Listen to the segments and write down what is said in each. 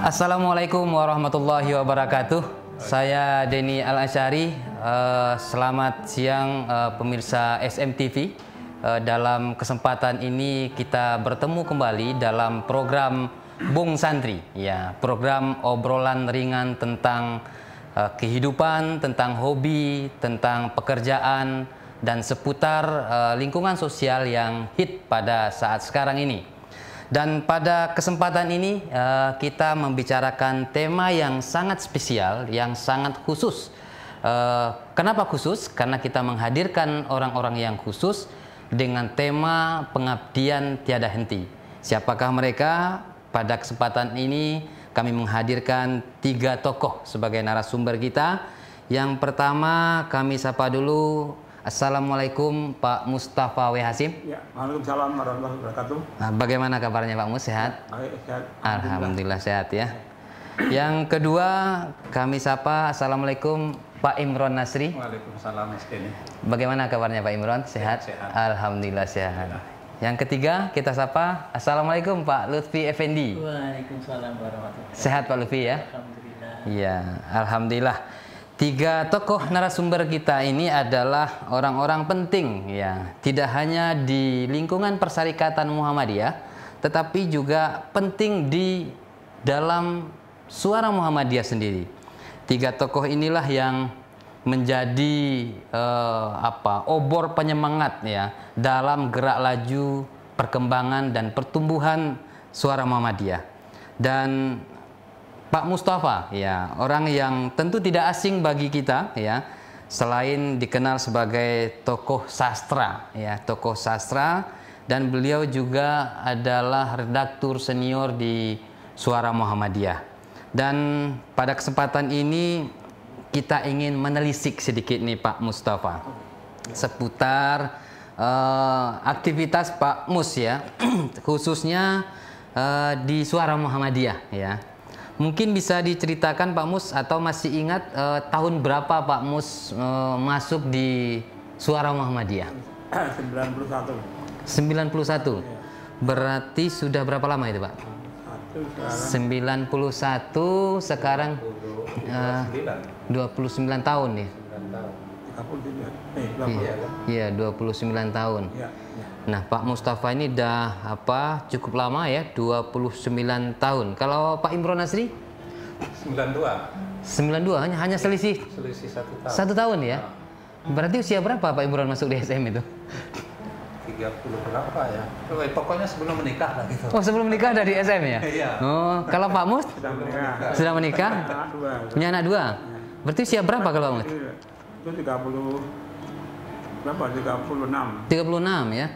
Assalamualaikum warahmatullahi wabarakatuh. Saya Denny Al-Asyari. Selamat siang pemirsa SMTV. Dalam kesempatan ini kita bertemu kembali dalam program Bung Santri, ya, program obrolan ringan tentang kehidupan, tentang hobi, tentang pekerjaan dan seputar lingkungan sosial yang hit pada saat sekarang ini. Dan pada kesempatan ini kita membicarakan tema yang sangat spesial, yang sangat khusus. Kenapa khusus? Karena kita menghadirkan orang-orang yang khusus dengan tema pengabdian tiada henti. Siapakah mereka? Pada kesempatan ini kami menghadirkan 3 tokoh sebagai narasumber kita. Yang pertama kami sapa dulu. Assalamualaikum Pak Mustafa W. Hasim. Ya, waalaikumsalam warahmatullahi wabarakatuh. Nah, bagaimana kabarnya Pak Mus? Sehat? Sehat. Alhamdulillah sehat ya. Yang kedua kami sapa. Assalamualaikum Pak Imron Nasri. Waalaikumsalam Mas Denny. Bagaimana kabarnya Pak Imron? Sehat? Sehat. Alhamdulillah sehat. Yang ketiga kita sapa. Assalamualaikum Pak Lutfi Effendi. Waalaikumsalam warahmatullahi wabarakatuh. Sehat Pak Lutfi ya? Alhamdulillah. Iya, alhamdulillah. 3 tokoh narasumber kita ini adalah orang-orang penting, ya, tidak hanya di lingkungan Persyarikatan Muhammadiyah, tetapi juga penting di dalam Suara Muhammadiyah sendiri. 3 tokoh inilah yang menjadi obor penyemangat, ya, dalam gerak laju perkembangan dan pertumbuhan Suara Muhammadiyah. Dan Pak Mustafa, ya, orang yang tentu tidak asing bagi kita, ya, selain dikenal sebagai tokoh sastra, ya, tokoh sastra, dan beliau juga adalah redaktur senior di Suara Muhammadiyah. Dan pada kesempatan ini kita ingin menelisik sedikit nih Pak Mustafa seputar aktivitas Pak Mus, ya, khususnya di Suara Muhammadiyah, ya. Mungkin bisa diceritakan Pak Mus, atau masih ingat tahun berapa Pak Mus masuk di Suara Muhammadiyah? 91. 91. Berarti sudah berapa lama itu Pak? 91 sekarang 29 tahun nih. 30. Iya, 29 tahun. Ya. Nah, Pak Mustafa ini udah cukup lama ya, 29 tahun. Kalau Pak Imron Nasri? 92 hanya selisih 1 tahun ya. Berarti usia berapa Pak Imron masuk di SM itu? 30 berapa ya? Pokoknya sebelum menikah lah gitu. Oh, sebelum menikah dari SM ya? Iya. Oh, kalau Pak Mus? Sudah menikah? Punya anak 2. Berarti usia berapa kalau Pak Mus? Itu 36. 36 ya.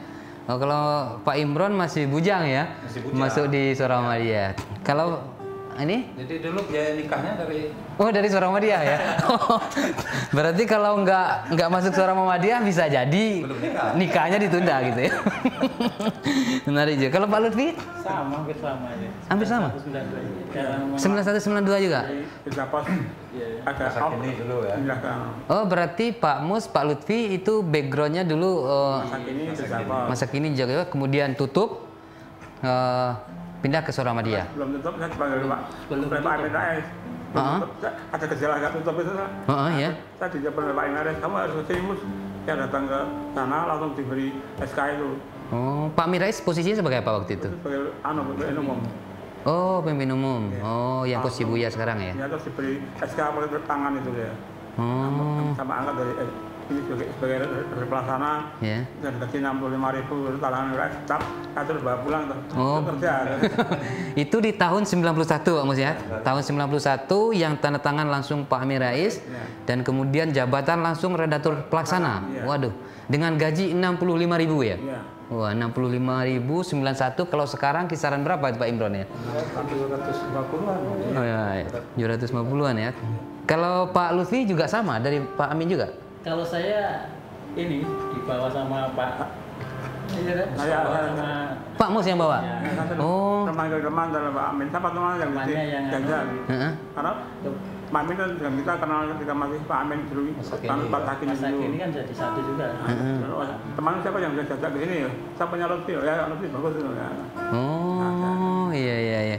Oh, kalau Pak Imron masih bujang ya, masuk di Suara Muhammadiyah. Kalau ini? Jadi dulu biaya nikahnya dari Suara Muhammadiyah ya. Berarti kalau nggak masuk Suara Muhammadiyah bisa jadi nikahnya ditunda gitu ya. Menarik juga. Kalau Pak Lutfi? Sama, hampir sama aja. Hampir sama? 91 92 juga. Agak ini dulu ya. Oh, berarti Pak Mus, Pak Lutfi itu backgroundnya dulu masa kini Jawa, kemudian tutup pindah ke Suara Muhammadiyah. Belum tutup, saya sebagai Pak Amin Rais. Ada gejala agak tutup itu. Ya. Saya dijawab oleh Pak Amin Rais, kamu harus ke Timus. Saya datang ke sana langsung diberi SK itu. Oh, Pak Amin Rais posisinya sebagai apa waktu itu? Sebagai pemimpin umum. Oh, pemimpin umum. Oh, yang Kos Cibuya sekarang ya? Ya, terus diberi SK oleh tangan itu ya. Sama angkat dari ini sebagai pelaksana, dan gaji 65.000 talangan tetap, terus bawa pulang kerja. Itu di tahun 91 Pak Mus ya? Tahun 91 yang tanda tangan langsung Pak Amin Rais, dan kemudian jabatan langsung redaktur pelaksana. Waduh, dengan gaji 65.000 ya? Wah, 65.091. Kalau sekarang kisaran berapa itu Pak Imron ya? 750-an. Oh ya, 750-an ya. Kalau Pak Lutfi juga sama, dari Pak Amin juga? Kalau saya ini dibawa sama Pak Pak Mus yang bawa? Oh. Teman-teman dari Pak Amin, siapa teman yang temannya yang jajan? karena Pak Amin kan dengan kita kenal ketika masih Pak Amin dulu, Pak Hakim Masa dulu. kini kan jadi satu juga. Teman siapa yang bisa jajak di sini ya? Saya punya Lutfi, ya Lutfi bagus itu ya. Oh, iya.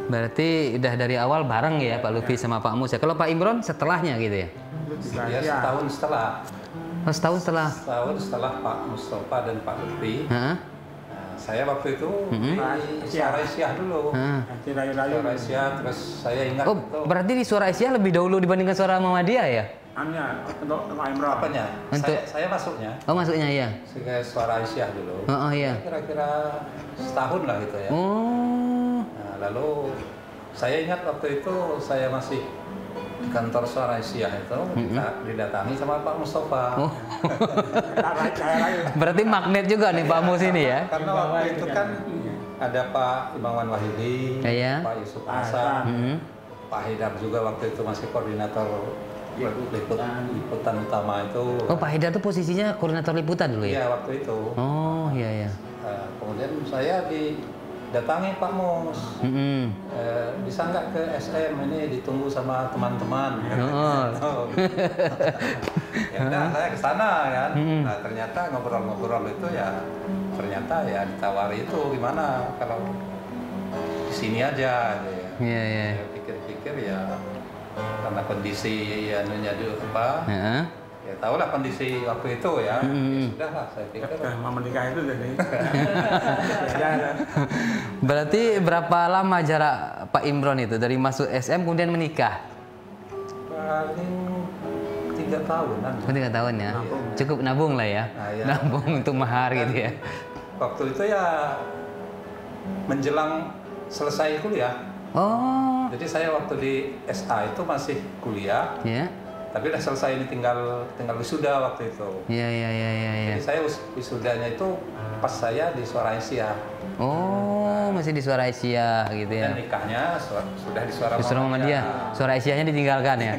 Berarti udah dari awal bareng ya Pak Lutfi sama Pak Mus ya. Kalau Pak Imron setelahnya gitu ya? Ya, setahun setelah. Oh, setahun setelah. Setahun setelah Pak Mustafa dan Pak Lutfi. Saya waktu itu di Suara Aisyah dulu. Suara Aisyah, terus saya ingat Oh, itu. berarti di Suara Aisyah lebih dahulu dibandingkan Suara Muhammadiyah ya? Untuk Pak Imron. Apanya? Untuk- Saya masuknya Oh, masuknya ya. sebagai Suara Aisyah dulu. Oh, iya. Kira-kira setahun lah gitu ya. Oh. Nah, lalu saya ingat waktu itu saya masih di kantor Suara Aisyah itu didatangi sama Pak Mustafa. Oh. Berarti magnet juga nih Pak Mus ini ya. Karena waktu itu kan ada Pak Imawan Wahidi, Iya. Pak Yusuf Hasan, Pak Haidar juga waktu itu masih koordinator liputan utama itu. Oh, Pak Haidar tuh posisinya koordinator liputan dulu ya? Iya, waktu itu. Oh, iya. Kemudian saya didatangi Pak Mus. Bisa nggak ke SM, ini ditunggu sama teman-teman. Oh. Ya udah, saya ke sana kan. Nah, ternyata ngobrol-ngobrol itu ya ternyata ya ditawari itu gimana kalau di sini aja gitu ya. Iya. Saya pikir-pikir ya karena kondisi anunya dulu apa. Ya tahulah kondisi waktu itu ya. Ya sudahlah, saya pikir. Mau menikah itu jadi. Berarti berapa lama jarak Pak Imron itu dari masuk SM kemudian menikah? Paling 3 tahunan. 3 tahun ya. Cukup nabung lah ya. Nah, ya. Nabung untuk mahar gitu ya. Waktu itu ya menjelang selesai kuliah. Oh. Jadi saya waktu di SA itu masih kuliah. Ya. Tapi udah selesai, ini tinggal wisuda waktu itu. Iya. Jadi saya wisudanya itu pas saya di Suara Aisyah. Oh, masih di Suara Aisyah gitu ya. Dan nikahnya sudah di Suara Di Suara Muhammadiyah. Suara Aisyahnya ditinggalkan ya.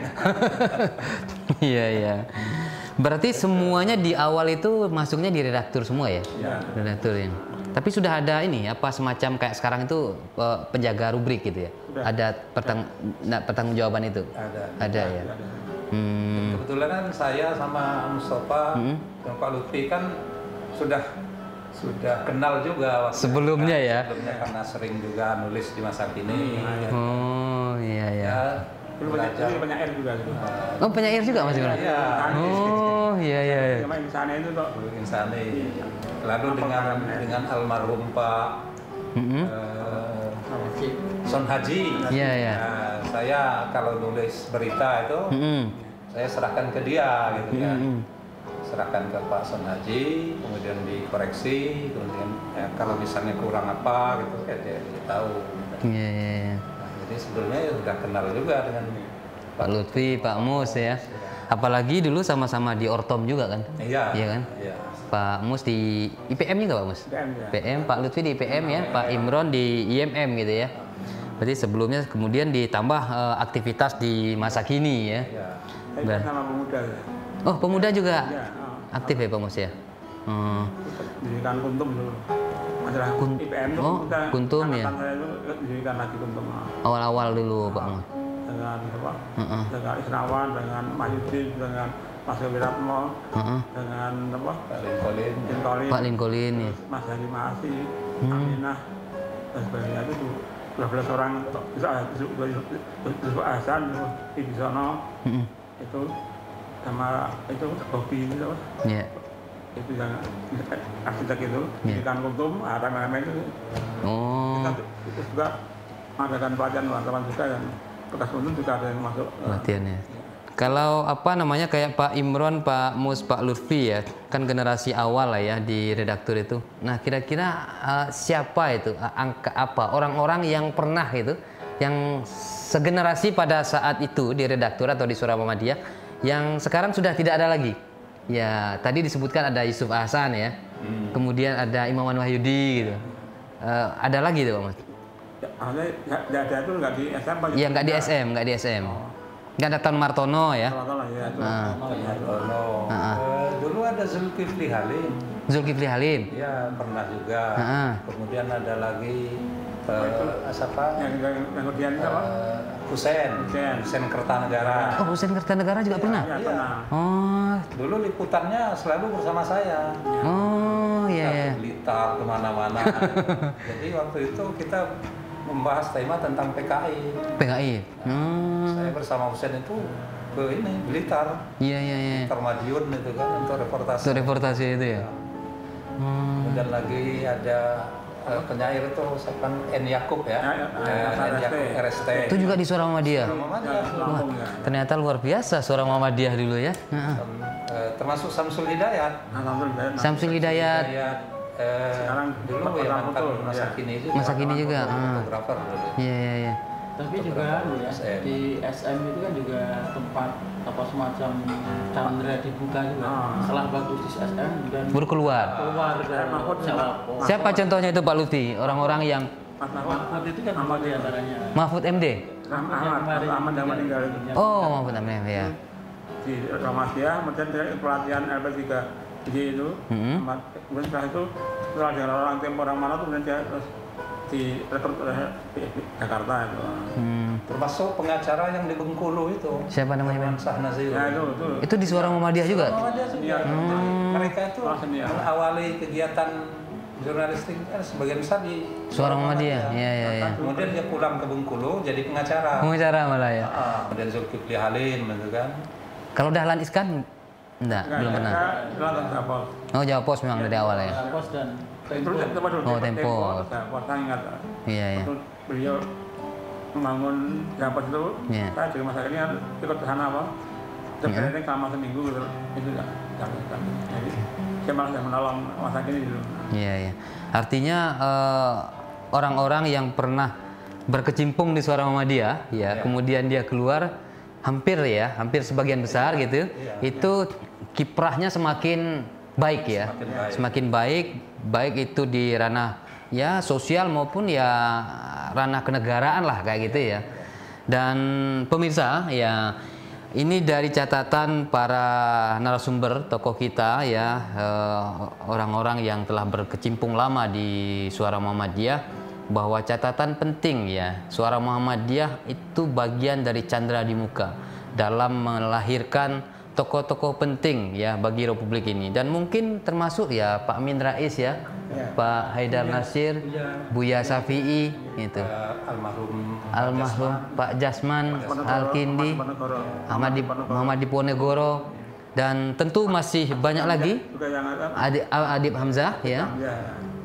Iya. Berarti semuanya di awal itu masuknya di redaktur semua ya? Iya. Redaktur ya. Tapi sudah ada ini apa semacam kayak sekarang itu penjaga rubrik gitu ya? Sudah. Ada pertanggungjawaban itu? Ada ya. Kebetulan kan saya sama Mustafa dan Pak Lutfi kan sudah kenal juga waktu Sebelumnya ya? Sebelumnya karena sering juga nulis di Masa Kini. Oh iya. Ya, Dulu banyak air juga gitu. Oh penyair juga Mas Imron? Iya. Oh iya. Cuma insani itu kok. Insani. Lalu dengan almarhum Pak Son Haji. Iya. Nah, saya kalau nulis berita itu saya serahkan ke dia gitu kan. Serahkan ke Pak Son Haji, kemudian dikoreksi, kemudian ya, kalau misalnya kurang apa gitu kan dia tahu. Iya. Nah, jadi sebelumnya ya sudah kenal juga dengan Pak Lutfi, Pak Mus ya. Apalagi dulu sama-sama di Ortom juga kan? Iya. Iya kan? Iya. Pak Mus di IPM juga Pak Mus? IPM, ya. IPM, Pak Lutfi di IPM ya, Pak Imron di IMM gitu ya. Berarti sebelumnya kemudian ditambah aktivitas di Masa Kini ya. Iya. Saya sama pemuda ya. Oh pemuda juga Iya. aktif ya Pak Mus ya? Dirikan Kuntum dulu. Masalah IPM itu oh, kita Kuntum ya. angkatan saya itu dirikan lagi Kuntum. Awal-awal dulu Pak Mus. Dengan apa? Dengan Isnawan, dengan Mahyudin, dengan Mas Wiratmo, dengan apa? Lincoln, Pak Lincoln ya. Mas Hadi Mahasi, Aminah, dan sebagainya itu 12 orang. Yusuf Hasan, Ibisono, itu sama itu Bobby itu. Iya. Itu yang arsitek itu, dirikan Kuntum, rame-rame itu. Oh. Itu juga mengadakan pelatihan wartawan juga yang bekas Kuntum juga ada yang masuk. Latihannya. Kalau apa namanya kayak Pak Imron, Pak Mus, Pak Lutfi ya, kan generasi awal lah ya di redaktur itu. Nah kira-kira siapa itu, angka apa orang-orang yang pernah itu, yang segenerasi pada saat itu di redaktur atau di Suara Muhammadiyah, yang sekarang sudah tidak ada lagi. Ya tadi disebutkan ada Yusuf Hasan ya, kemudian ada Imawan Wahyudi gitu. Ada lagi tuh Pak Mus? Ya, ada itu nggak di SM? Iya nggak di SM, nggak di SM. Nggak ada Tan Martono ya? Ya, itu. Dulu ada Zulkifli Halim. Zulkifli Halim. Iya, pernah juga. Ah. Kemudian ada lagi siapa? Yang kemudian apa? Husein Kertanegara. Oh, Husein Kertanegara juga pernah? Iya, pernah. Oh. Dulu liputannya selalu bersama saya. Oh, iya. Ke Blitar, kemana-mana. Jadi waktu itu kita membahas tema tentang PKI. PKI. Saya bersama Husein itu ke ini Blitar. Iya. Blitar Madiun itu kan untuk reportase. Untuk reportase itu ya. Kemudian lagi ada penyair itu siapa? N. Yakub ya. N. Yakub RST. Itu juga di Suara Muhammadiyah. Wah, ternyata luar biasa Suara Muhammadiyah dulu ya. Termasuk Samsul Hidayat. Samsul Hidayat. Sekarang Dulu ya mantan masa kini juga. Masa kini juga. Fotografer dulu. Iya. Tapi juga ya, di SM itu kan juga tempat apa semacam candra dibuka juga. Setelah bagus di SM dan Baru keluar. dari Jawa. Siapa contohnya itu Pak Lutfi? Orang-orang yang Mahfud itu kan di antaranya. Mahfud MD. Ahmad yang meninggal itu. Oh, Mahfud MD ya. Di Ramadiyah, kemudian pelatihan LP3 itu. Kemudian setelah itu setelah dengan orang tempo orang mana tuh kemudian dia terus direkrut oleh Jakarta itu. Termasuk pengacara yang di Bengkulu itu. Siapa namanya? Sahnazir. Ya Itu di Suara Muhammadiyah juga? Iya. Mereka itu mengawali kegiatan jurnalistik sebagian besar di Suara Muhammadiyah. Iya. Kemudian dia pulang ke Bengkulu jadi pengacara. Pengacara malah ya. Kemudian Zulkifli Halim gitu kan. Kalau Dahlan Iskan enggak, belum pernah. Oh, Jawa Pos memang dari awal ya. Pos dan Tempo. Oh, Tempo. Saya ingat. Iya. Beliau membangun Jawa Pos itu, saya di rumah sakit ini kan ikut ke sana apa. Sebenarnya selama seminggu gitu. Itu enggak. Jadi saya malah menolong rumah sakit ini dulu. Iya. Artinya orang-orang yang pernah berkecimpung di Suara Muhammadiyah ya, kemudian dia keluar hampir sebagian besar gitu. Itu kiprahnya semakin baik ya. Semakin baik itu di ranah ya sosial maupun ya ranah kenegaraan lah kayak gitu ya. Dan pemirsa ya, ini dari catatan para narasumber tokoh kita ya, orang-orang yang telah berkecimpung lama di Suara Muhammadiyah, bahwa catatan penting ya, Suara Muhammadiyah itu bagian dari candra di muka dalam melahirkan tokoh-tokoh penting ya bagi Republik ini, dan mungkin termasuk ya Pak Amin Rais ya, Pak Haidar Nasir, Buya Syafi'i itu, almarhum Pak Jasman Al-Kindi, Muhammad Diponegoro, dan tentu masih banyak lagi, Adib Hamzah ya.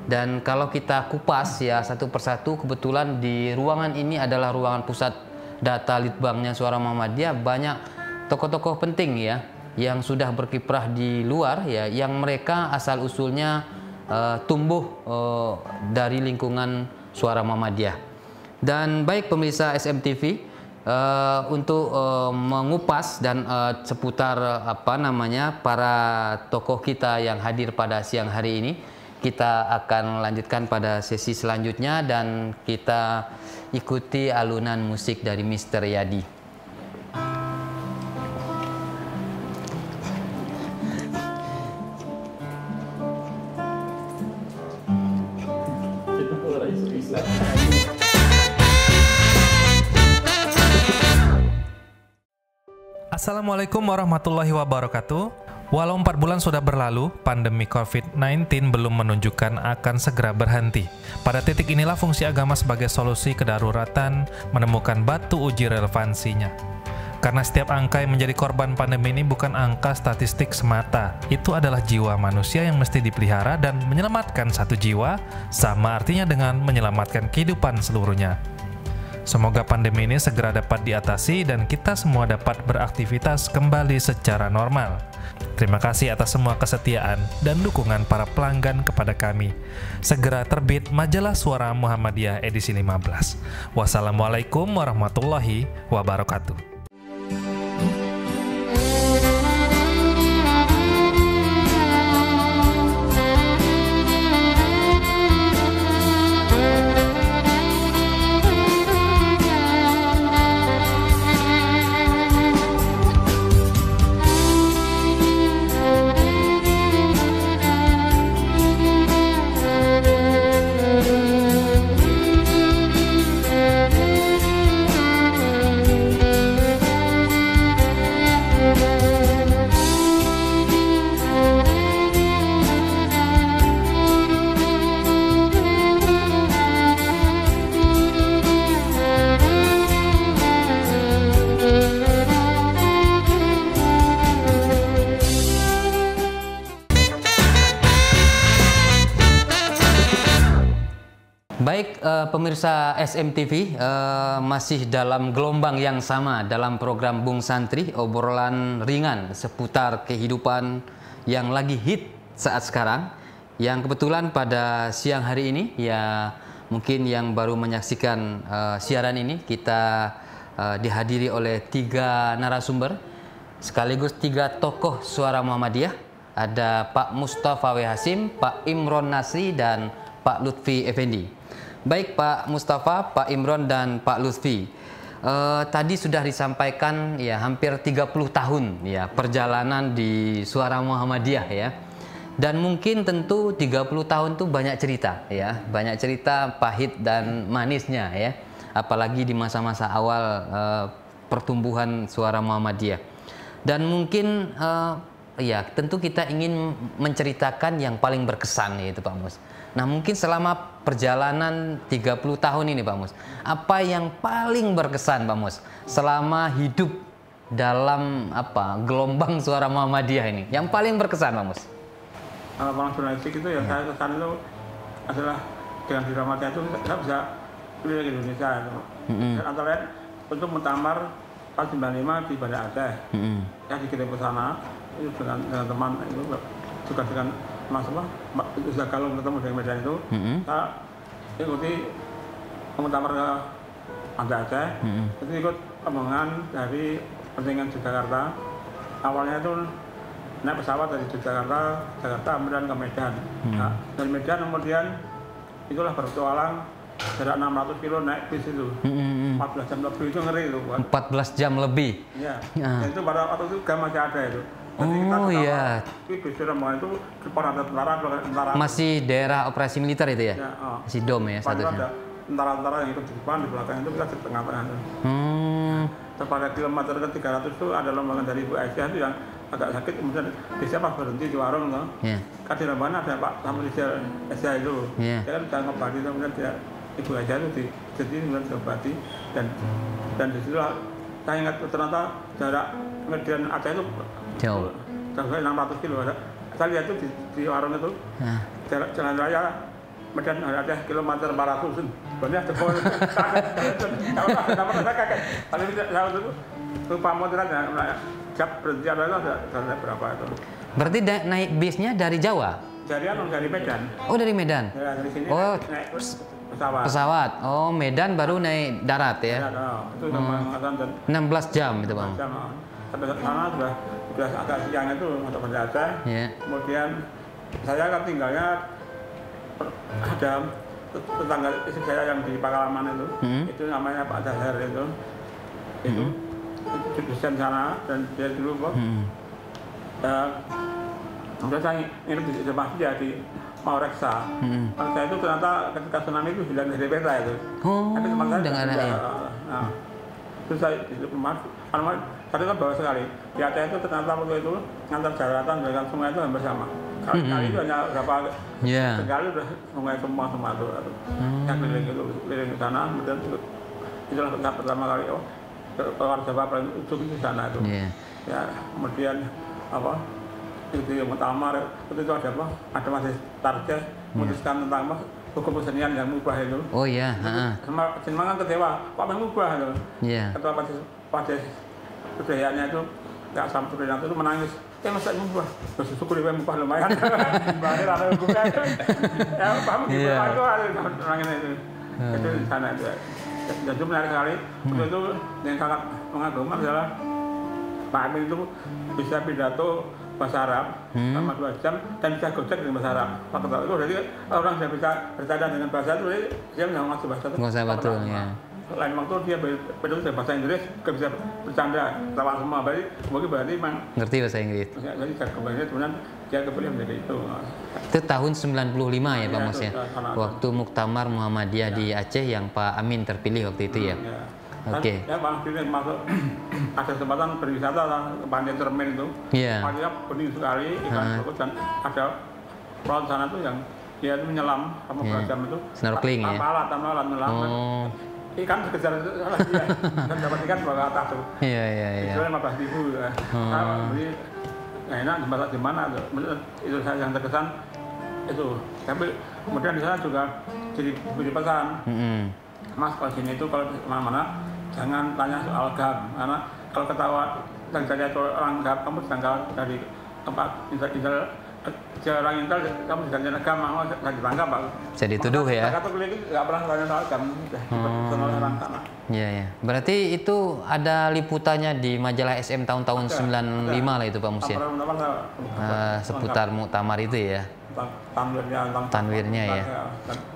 Dan kalau kita kupas ya satu persatu, kebetulan di ruangan ini adalah ruangan pusat data Litbangnya Suara Muhammadiyah, banyak tokoh-tokoh penting ya yang sudah berkiprah di luar ya, yang mereka asal usulnya tumbuh dari lingkungan Suara Muhammadiyah. Dan baik pemirsa SMTV, untuk mengupas dan seputar para tokoh kita yang hadir pada siang hari ini, kita akan lanjutkan pada sesi selanjutnya dan kita ikuti alunan musik dari Mr. Yadi. Assalamualaikum warahmatullahi wabarakatuh. Walau 4 bulan sudah berlalu, pandemi COVID-19 belum menunjukkan akan segera berhenti. Pada titik inilah fungsi agama sebagai solusi kedaruratan menemukan batu uji relevansinya. Karena setiap angka yang menjadi korban pandemi ini bukan angka statistik semata. Itu adalah jiwa manusia yang mesti dipelihara, dan menyelamatkan satu jiwa sama artinya dengan menyelamatkan kehidupan seluruhnya. Semoga pandemi ini segera dapat diatasi dan kita semua dapat beraktivitas kembali secara normal. Terima kasih atas semua kesetiaan dan dukungan para pelanggan kepada kami. Segera terbit Majalah Suara Muhammadiyah edisi 15. Wassalamualaikum warahmatullahi wabarakatuh. Baik, pemirsa SMTV, masih dalam gelombang yang sama dalam program Bung Santri, obrolan ringan seputar kehidupan yang lagi hit saat sekarang. Yang kebetulan pada siang hari ini, ya mungkin yang baru menyaksikan siaran ini, kita dihadiri oleh 3 narasumber, sekaligus 3 tokoh suara Muhammadiyah. Ada Pak Mustafa W. Hasim, Pak Imron Nasri, dan Pak Lutfi Effendi. Baik Pak Mustafa, Pak Imron, dan Pak Lutfi, tadi sudah disampaikan ya hampir 30 tahun ya perjalanan di Suara Muhammadiyah ya. Dan mungkin tentu 30 tahun itu banyak cerita ya, banyak cerita pahit dan manisnya ya. Apalagi di masa-masa awal pertumbuhan Suara Muhammadiyah. Dan mungkin ya tentu kita ingin menceritakan yang paling berkesan yaitu Pak Mus. Nah mungkin selama perjalanan 30 tahun ini Pak Mus, apa yang paling berkesan Pak Mus selama hidup dalam gelombang Suara Muhammadiyah ini? Yang paling berkesan Pak Mus? Kalau jurnalistik itu ya, saya kesan itu adalah dengan di Muhammadiyah itu saya bisa keliling Indonesia itu. Antara lain untuk muktamar tahun 95 di Banda Aceh, yang dikirim ke sana itu dengan teman itu juga dengan Mas kalau ketemu dengan Medan itu, saya ikuti muktamar ke Banda Aceh, itu ikut rombongan dari Pentingan Jakarta. Awalnya itu naik pesawat dari Jakarta, kemudian ke Medan. Nah, dari Medan kemudian itulah berpetualang jarak 600 kilo naik bis itu. 14 jam lebih itu ngeri itu. 14 jam lebih? Iya. Dan itu pada waktu itu masih ada itu. Jadi iya. Bis rombongan itu depan ada tentara. Masih daerah operasi militer itu ya? Masih DOM ya statusnya? Ada tentara-tentara yang ikut di depan, di belakang itu kita di tengah-tengah. Pada kilometer ke 300 itu ada rombongan dari Ibu Aisyah itu yang agak sakit, kemudian dia pas berhenti di warung tuh. Kan di rombongan ada Pak Samuel Aisyah itu. Dia kan udah ngobati, kemudian dia Ibu Aisyah itu jadi kemudian diobati dan di situ saya ingat ternyata jarak Medan Aceh itu jauh 600 kilo. Saya lihat itu di warung itu jarak jalan raya Medan Aceh kilometer 400. Sebenarnya kalau saya kaget. Kalau saya itu lupa motoran jam berhenti ada berapa itu. Berarti naik bisnya dari Jawa? Dari Medan. Oh dari Medan? Ya, dari sini naik pesawat. Oh Medan baru naik darat ya? Itu 16 jam itu Bang? Sampai sana sudah agak siang itu untuk Banda Aceh. Kemudian saya kan tinggalnya ada tetangga istri saya yang di Pakalaman itu namanya Pak Dahar itu desain sana dan dia dulu kok. Kemudian saya nginep di Jemaah di Maureksa. Saya itu ternyata ketika tsunami itu hilang dari peta itu. Tapi teman saya dengan terus saya di rumah, tadi kan bawah sekali. Di Aceh itu ternyata waktu itu antar daratan dengan sungai itu hampir sama. Kali itu hanya berapa sekali udah sungai semua itu. Yang keliling ke sana, kemudian itulah pertama kali keluar Jawa paling ujung di sana itu. Ya, kemudian itu yang muktamar itu ada apa? Ada masih target memutuskan tentang hukum kesenian yang mubah itu. Oh iya. Semangat kecewa, kok yang mubah itu. Ketua pada kedayaannya itu nggak sampai itu menangis. Masa mubah? Bersyukur dia mubah lumayan. Bahkan ada hukumnya itu. Ya paham gitu. Itu ada orangnya itu. Itu di sana itu. Dan itu menarik sekali. Itu yang sangat mengagumkan adalah Pak Amin itu bisa pidato bahasa Arab selama 2 jam dan bisa gojek dengan bahasa Arab. Itu berarti orang yang bisa bercanda dengan bahasa itu dia nggak masuk bahasa itu. Nggak betul ya. Lain waktu dia berbicara bahasa Inggris, nggak bisa bercanda, tawa semua. Berarti memang ngerti bahasa Inggris. Jadi kemudian dia kepilih menjadi itu. Itu tahun 95 ya Pak Mus ya. Waktu muktamar Muhammadiyah di Aceh yang Pak Amin terpilih waktu itu ya. Oke. Ya Pak Amin masuk ada kesempatan berwisata ke Pantai Cermin itu. Pantainya bening sekali, ikan bagus dan ada perahu sana tuh yang dia itu menyelam sama beragam itu. Snorkeling ya. Tanpa alat menyelam. Ikan sekejar dia dan dapat ikan bawa atas tuh. Iya. Itu 15.000. Nah, enak jembatan di mana itu saya yang terkesan itu. Tapi kemudian di sana juga diberi pesan, Mas kalau sini itu kalau kemana-mana jangan tanya soal agama, karena kalau ketahuan dan saya orang agama kamu sedang dari tempat intel orang intel kamu sedang agama nggak ditangkap Pak. Bisa dituduh ya. Kata kuliah itu nggak pernah tanya soal agama, sudah orang sana. Iya ya. Berarti itu ada liputannya di majalah SM tahun-tahun 95 lah itu Pak Mus ya. Seputar muktamar itu ya. Tanwirnya ya.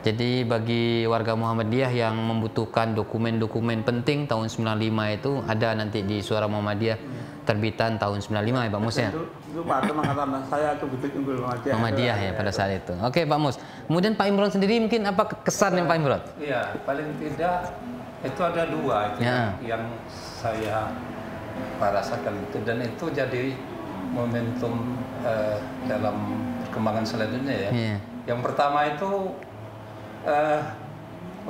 Jadi bagi warga Muhammadiyah yang membutuhkan dokumen-dokumen penting tahun 95 itu ada nanti di Suara Muhammadiyah terbitan tahun 95 ya Pak Mus ya. Itu Pak Arto mengatakan saya itu betul unggul Muhammadiyah ya pada saat itu. Oke Pak Mus. Kemudian Pak Imron sendiri mungkin apa kesan yang Pak Imron? Iya, paling tidak itu ada dua itu ya. Yang saya rasakan itu, dan itu jadi momentum dalam perkembangan selanjutnya ya. Yeah. Yang pertama itu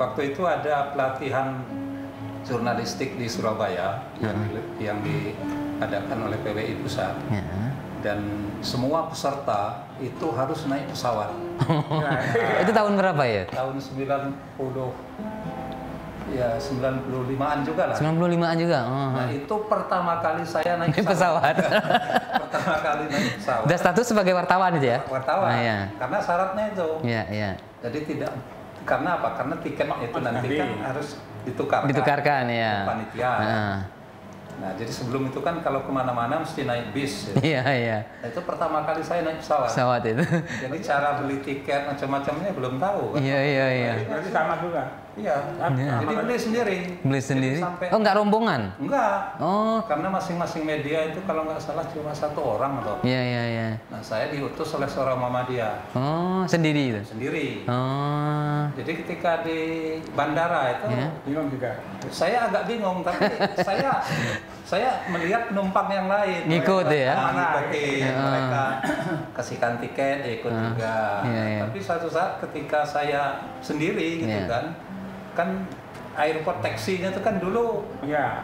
waktu itu ada pelatihan jurnalistik di Surabaya yang diadakan oleh PWI Pusat. Dan semua peserta itu harus naik pesawat. Itu tahun berapa ya? Tahun 95-an juga lah. 95-an juga. Nah, itu pertama kali saya naik pesawat. Pertama kali naik pesawat. Dan status sebagai wartawan itu ya? Wartawan. Nah, ya. Karena syaratnya itu. Iya, iya. Jadi tidak, karena apa? Karena tiket itu nanti kan harus ditukarkan. Ditukarkan ya. Panitia. Nah, jadi sebelum itu kan kalau kemana-mana mesti naik bis. Iya, iya. Nah, itu pertama kali saya naik pesawat. Pesawat itu. Jadi cara beli tiket macam-macamnya belum tahu. Kan? Iya, iya, iya. Berarti sama juga. Iya. Jadi beli sendiri. Beli sendiri? Sampai, oh, nggak rombongan? Enggak. Oh. Karena masing-masing media itu kalau nggak salah cuma satu orang atau. Iya, iya, iya. Nah, saya diutus oleh seorang Muhammadiyah. Oh, sendiri itu? Sendiri. Oh. Jadi ketika di bandara itu, bingung juga. Saya agak bingung, tapi saya melihat penumpang yang lain. Ngikut ya? Mereka kasihkan tiket, ikut juga. Tapi suatu saat ketika saya sendiri gitu kan airport taksinya itu kan dulu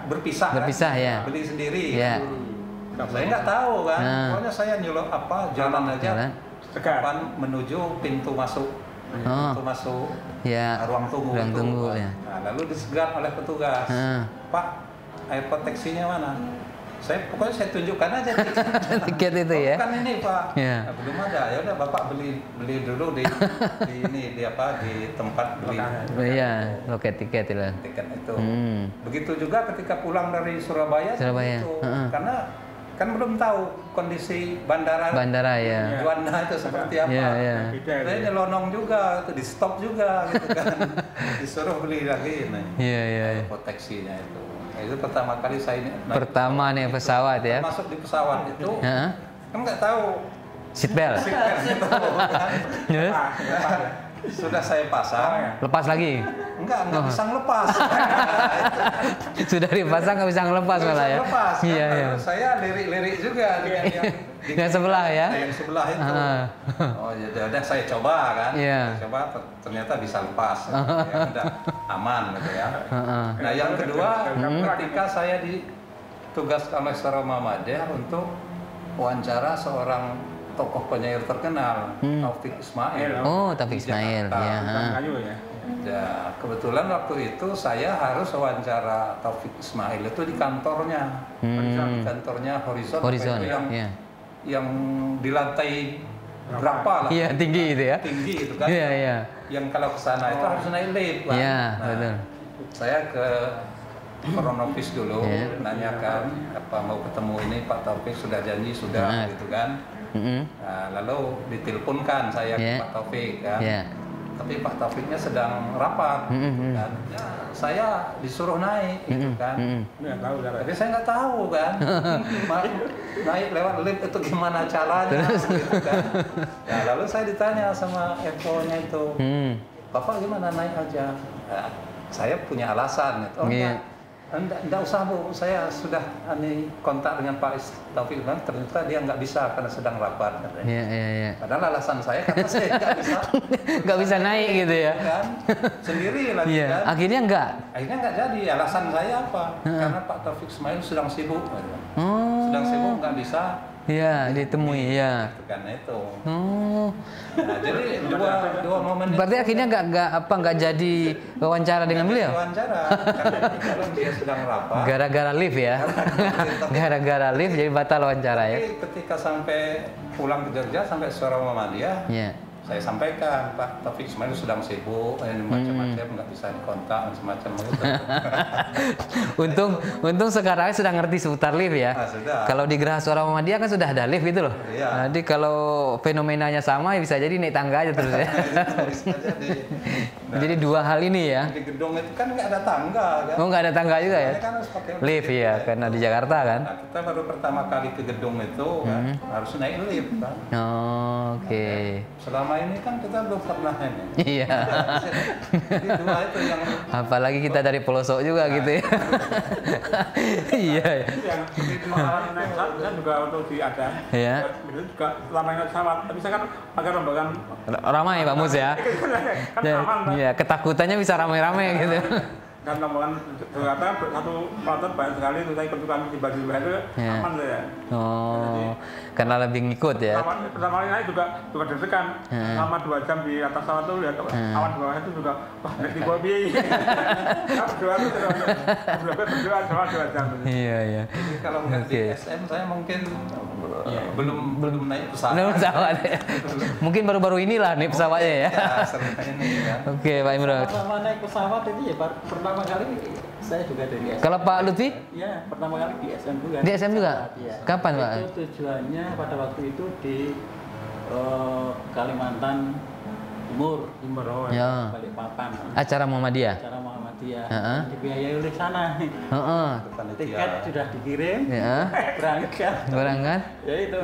berpisah kan? Ya. Beli sendiri. Ya. Saya nggak tahu kan, pokoknya saya nyelok jalan aja depan menuju pintu masuk. Pintu masuk ruang tunggu. Ruang tunggu ya. Nah, lalu disegat oleh petugas. Pak, airport taksinya mana? Pokoknya saya tunjukkan aja tiket itu ya. Bukan ini Pak. Ya. Nah, belum ada. Ya udah Bapak beli dulu di tempat beli. Iya, loket tiket itu. Tiket itu. Begitu juga ketika pulang dari Surabaya. Itu. Karena kan belum tahu kondisi bandara ya. Juanda itu seperti apa. Saya nyelonong juga, di stop juga gitu kan. Disuruh beli lagi proteksinya itu. Nah, itu pertama kali saya pertama nih pesawat ya. Masuk di pesawat itu kan nggak tahu seatbelt itu kan. Sudah saya pasang. Lepas lagi? Enggak bisa ngelepas. Sudah dipasang nggak bisa ngelepas malah ya? Lepas, kan? Iya. Saya lirik-lirik juga dengan yang sebelah ya? Yang sebelah itu. Oh ya udah saya coba kan. Saya coba ternyata bisa lepas. Ya udah aman gitu ya. Nah yang kedua ketika saya ditugaskan oleh Suara Muhammadiyah untuk wawancara seorang tokoh penyair terkenal, Taufik Ismail. Oh, Taufik Ismail. Ya, kebetulan waktu itu saya harus wawancara Taufik Ismail itu di kantornya. Di kantornya Horizon. Yang di lantai berapa lah? Iya, tinggi itu ya. Tinggi itu kan. Iya. Yang kalau ke sana itu harus naik lift kan. Iya, betul. Saya ke kronologis dulu, nanyakan apa mau ketemu ini Pak Taufik, sudah janji sudah gitu kan. Nah, lalu diteleponkan saya ke Pak Taufik kan. Tapi Pak Taufiknya sedang rapat kan. Saya disuruh naik gitu kan. Tapi saya nggak tahu kan. Naik lewat lift itu gimana caranya gitu kan. Nah, lalu saya ditanya sama Eko-nya itu. Bapak gimana naik aja? Nah, saya punya alasan itu. Enggak usah Bu, saya sudah kontak dengan Pak Taufik bilang ternyata dia nggak bisa karena sedang rapat katanya. Iya. Padahal alasan saya karena saya nggak bisa. Nggak bisa naik gitu ya. Kan? Sendiri lagi kan. Akhirnya nggak jadi. Alasan saya apa? Karena Pak Taufik Ismail sedang sibuk. Sedang sibuk nggak bisa Iya, ditemui ya. Karena itu. Oh. Nah, jadi dua momen Berarti itu, akhirnya nggak jadi wawancara dengan beliau? wawancara karena kebetulan dia sedang rapat. Gara-gara lift ya. Gara-gara lift jadi batal wawancara ya. Tapi ketika sampai pulang ke Jogja sampai Suara Muhammadiyah, Iya. saya sampaikan, Pak Taufik Ismail sedang sibuk, macam-macam nggak bisa dikontak, macam-macam gitu. Untung sekarang sedang ngerti seputar lift ya. Sudah. Kalau di Geraha Suara Muhammadiyah kan sudah ada lift gitu loh. Iya. Jadi kalau fenomenanya sama ya bisa jadi naik tangga aja terus ya. Bisa jadi. Jadi dua hal ini ya. Di gedung itu kan nggak ada tangga kan. Oh nggak ada tangga juga ya? Makanya kan harus pakai Lift ya, karena di Jakarta kan. Nah, kita baru pertama kali ke gedung itu kan, harus naik lift kan. Oh, oke. Selama ini kan kita belum pernah ini. Iya. Jadi dua itu yang Apalagi kita dari pelosok juga gitu ya. Iya. Yang itu alat naik pesawat kan juga waktu ada. Iya. Itu juga selama naik pesawat. Tapi saya kan pakai rombongan. Ramai Pak Mus ya. Kan aman kan. Iya, ketakutannya bisa rame-rame gitu. Kan rombongan ternyata satu pelotot banyak sekali itu saya ikut juga tiba-tiba itu Iya. aman saya. Oh, karena lebih ngikut ya. Pertama kali naik juga deg-degan. Selama 2 jam di atas pesawat tuh lihat awan di bawah itu juga wah naik di bawah biaya. Kita berdoa tuh berdoa selama 2 jam. Iya, iya. jadi kalau nggak di Oke. SM saya mungkin belum naik pesawat. Belum pesawat ya. Mungkin baru-baru inilah nih pesawatnya ya. Ya, sering ini kan. Oke, Pak Imron. Pertama naik pesawat itu ya pertama kali saya juga dari SM. Kalau Pak Lutfi Ya, pertama kali di SM juga. di SM juga? Iya. Kapan, Pak? Itu tujuannya pada waktu itu di Kalimantan Timur, Ya. Balikpapan. Acara Muhammadiyah. Acara Muhammadiyah. Heeh. Dibiayai oleh sana. Heeh. Tiket sudah dikirim, Ya. berangkat. Barangkan. Ya itu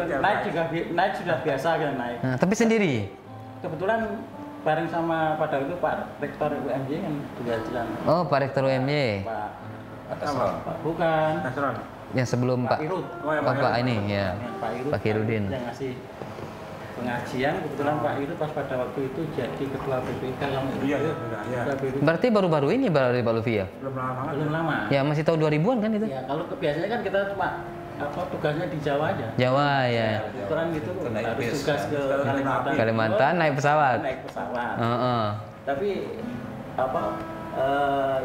naik sudah biasa kan naik. Nah, tapi sendiri. Kebetulan bareng sama pada itu Pak Rektor UMJ kan juga jalan. Oh, Pak Rektor UMY. Pak Asron. bukan. Nasron. Yang sebelum Pak Irut. Pak ini ya. Pak Irut. Pak Kirudin. Yang ngasih pengajian, kebetulan Pak Irut pas pada waktu itu jadi ketua BPK yang Iya, iya. Berarti baru-baru ini baru Pak Lutfi ya? Belum lama banget. belum lama. Ya masih tahun 2000-an kan itu? Ya kalau biasanya kan kita cuma tugasnya di Jawa aja. Jawa ya. Kebetulan gitu Naik harus bis, tugas ke Kalimantan. Kalimantan naik pesawat. Naik pesawat. Heeh. Tapi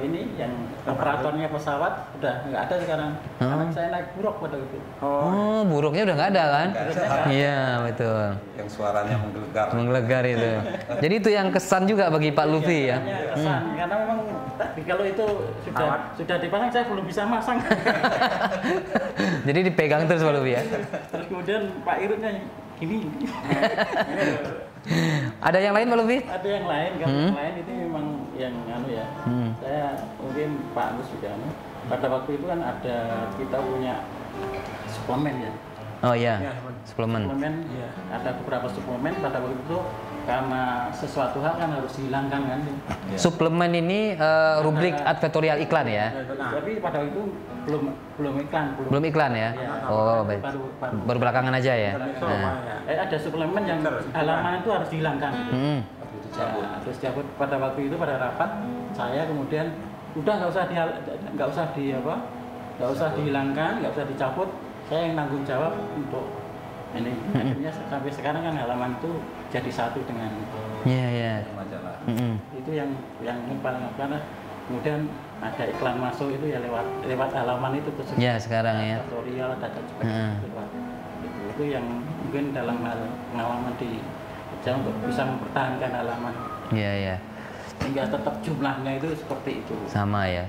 ini yang operatornya pesawat udah nggak ada sekarang. Karena saya naik buruk pada itu. Oh, buruknya udah nggak ada kan? Nggak ada. Iya, betul. Yang suaranya menggelegar. Menggelegar itu. Jadi itu yang kesan juga bagi Pak Lutfi ya. Hanya kesan, karena memang kalau itu sudah dipasang saya belum bisa masang. Jadi dipegang terus Pak Lutfi ya. Terus kemudian Pak Irutnya gini. Ada yang lain Pak Lutfi? Ada yang lain, kalau yang lain itu memang yang ya. Saya mungkin Pak Agus juga pada waktu itu kan ada kita punya suplemen ya. Oh iya. Suplemen. Suplemen ada beberapa suplemen pada waktu itu karena sesuatu hal kan harus dihilangkan kan. Suplemen ini rubrik advertorial iklan ya. Tapi pada waktu itu belum iklan. Belum iklan ya? Oh, baik. Baru belakangan aja ya. Nah. Ada suplemen yang halaman itu harus dihilangkan. Hmm. Ya, terus dicabut pada waktu itu pada rapat saya kemudian udah nggak usah dihilangkan, nggak usah dicabut. Saya yang tanggung jawab untuk ini. Akhirnya sampai sekarang kan halaman itu jadi satu dengan Iya, iya. Majalah. itu yang paling apa. Kemudian ada iklan masuk itu ya lewat halaman itu khusus. Ya sekarang ya. Tutorial data sebagainya itu yang mungkin dalam hal pengalaman di Jogja untuk bisa mempertahankan halaman. Iya, iya. Sehingga tetap jumlahnya itu seperti itu. Sama ya.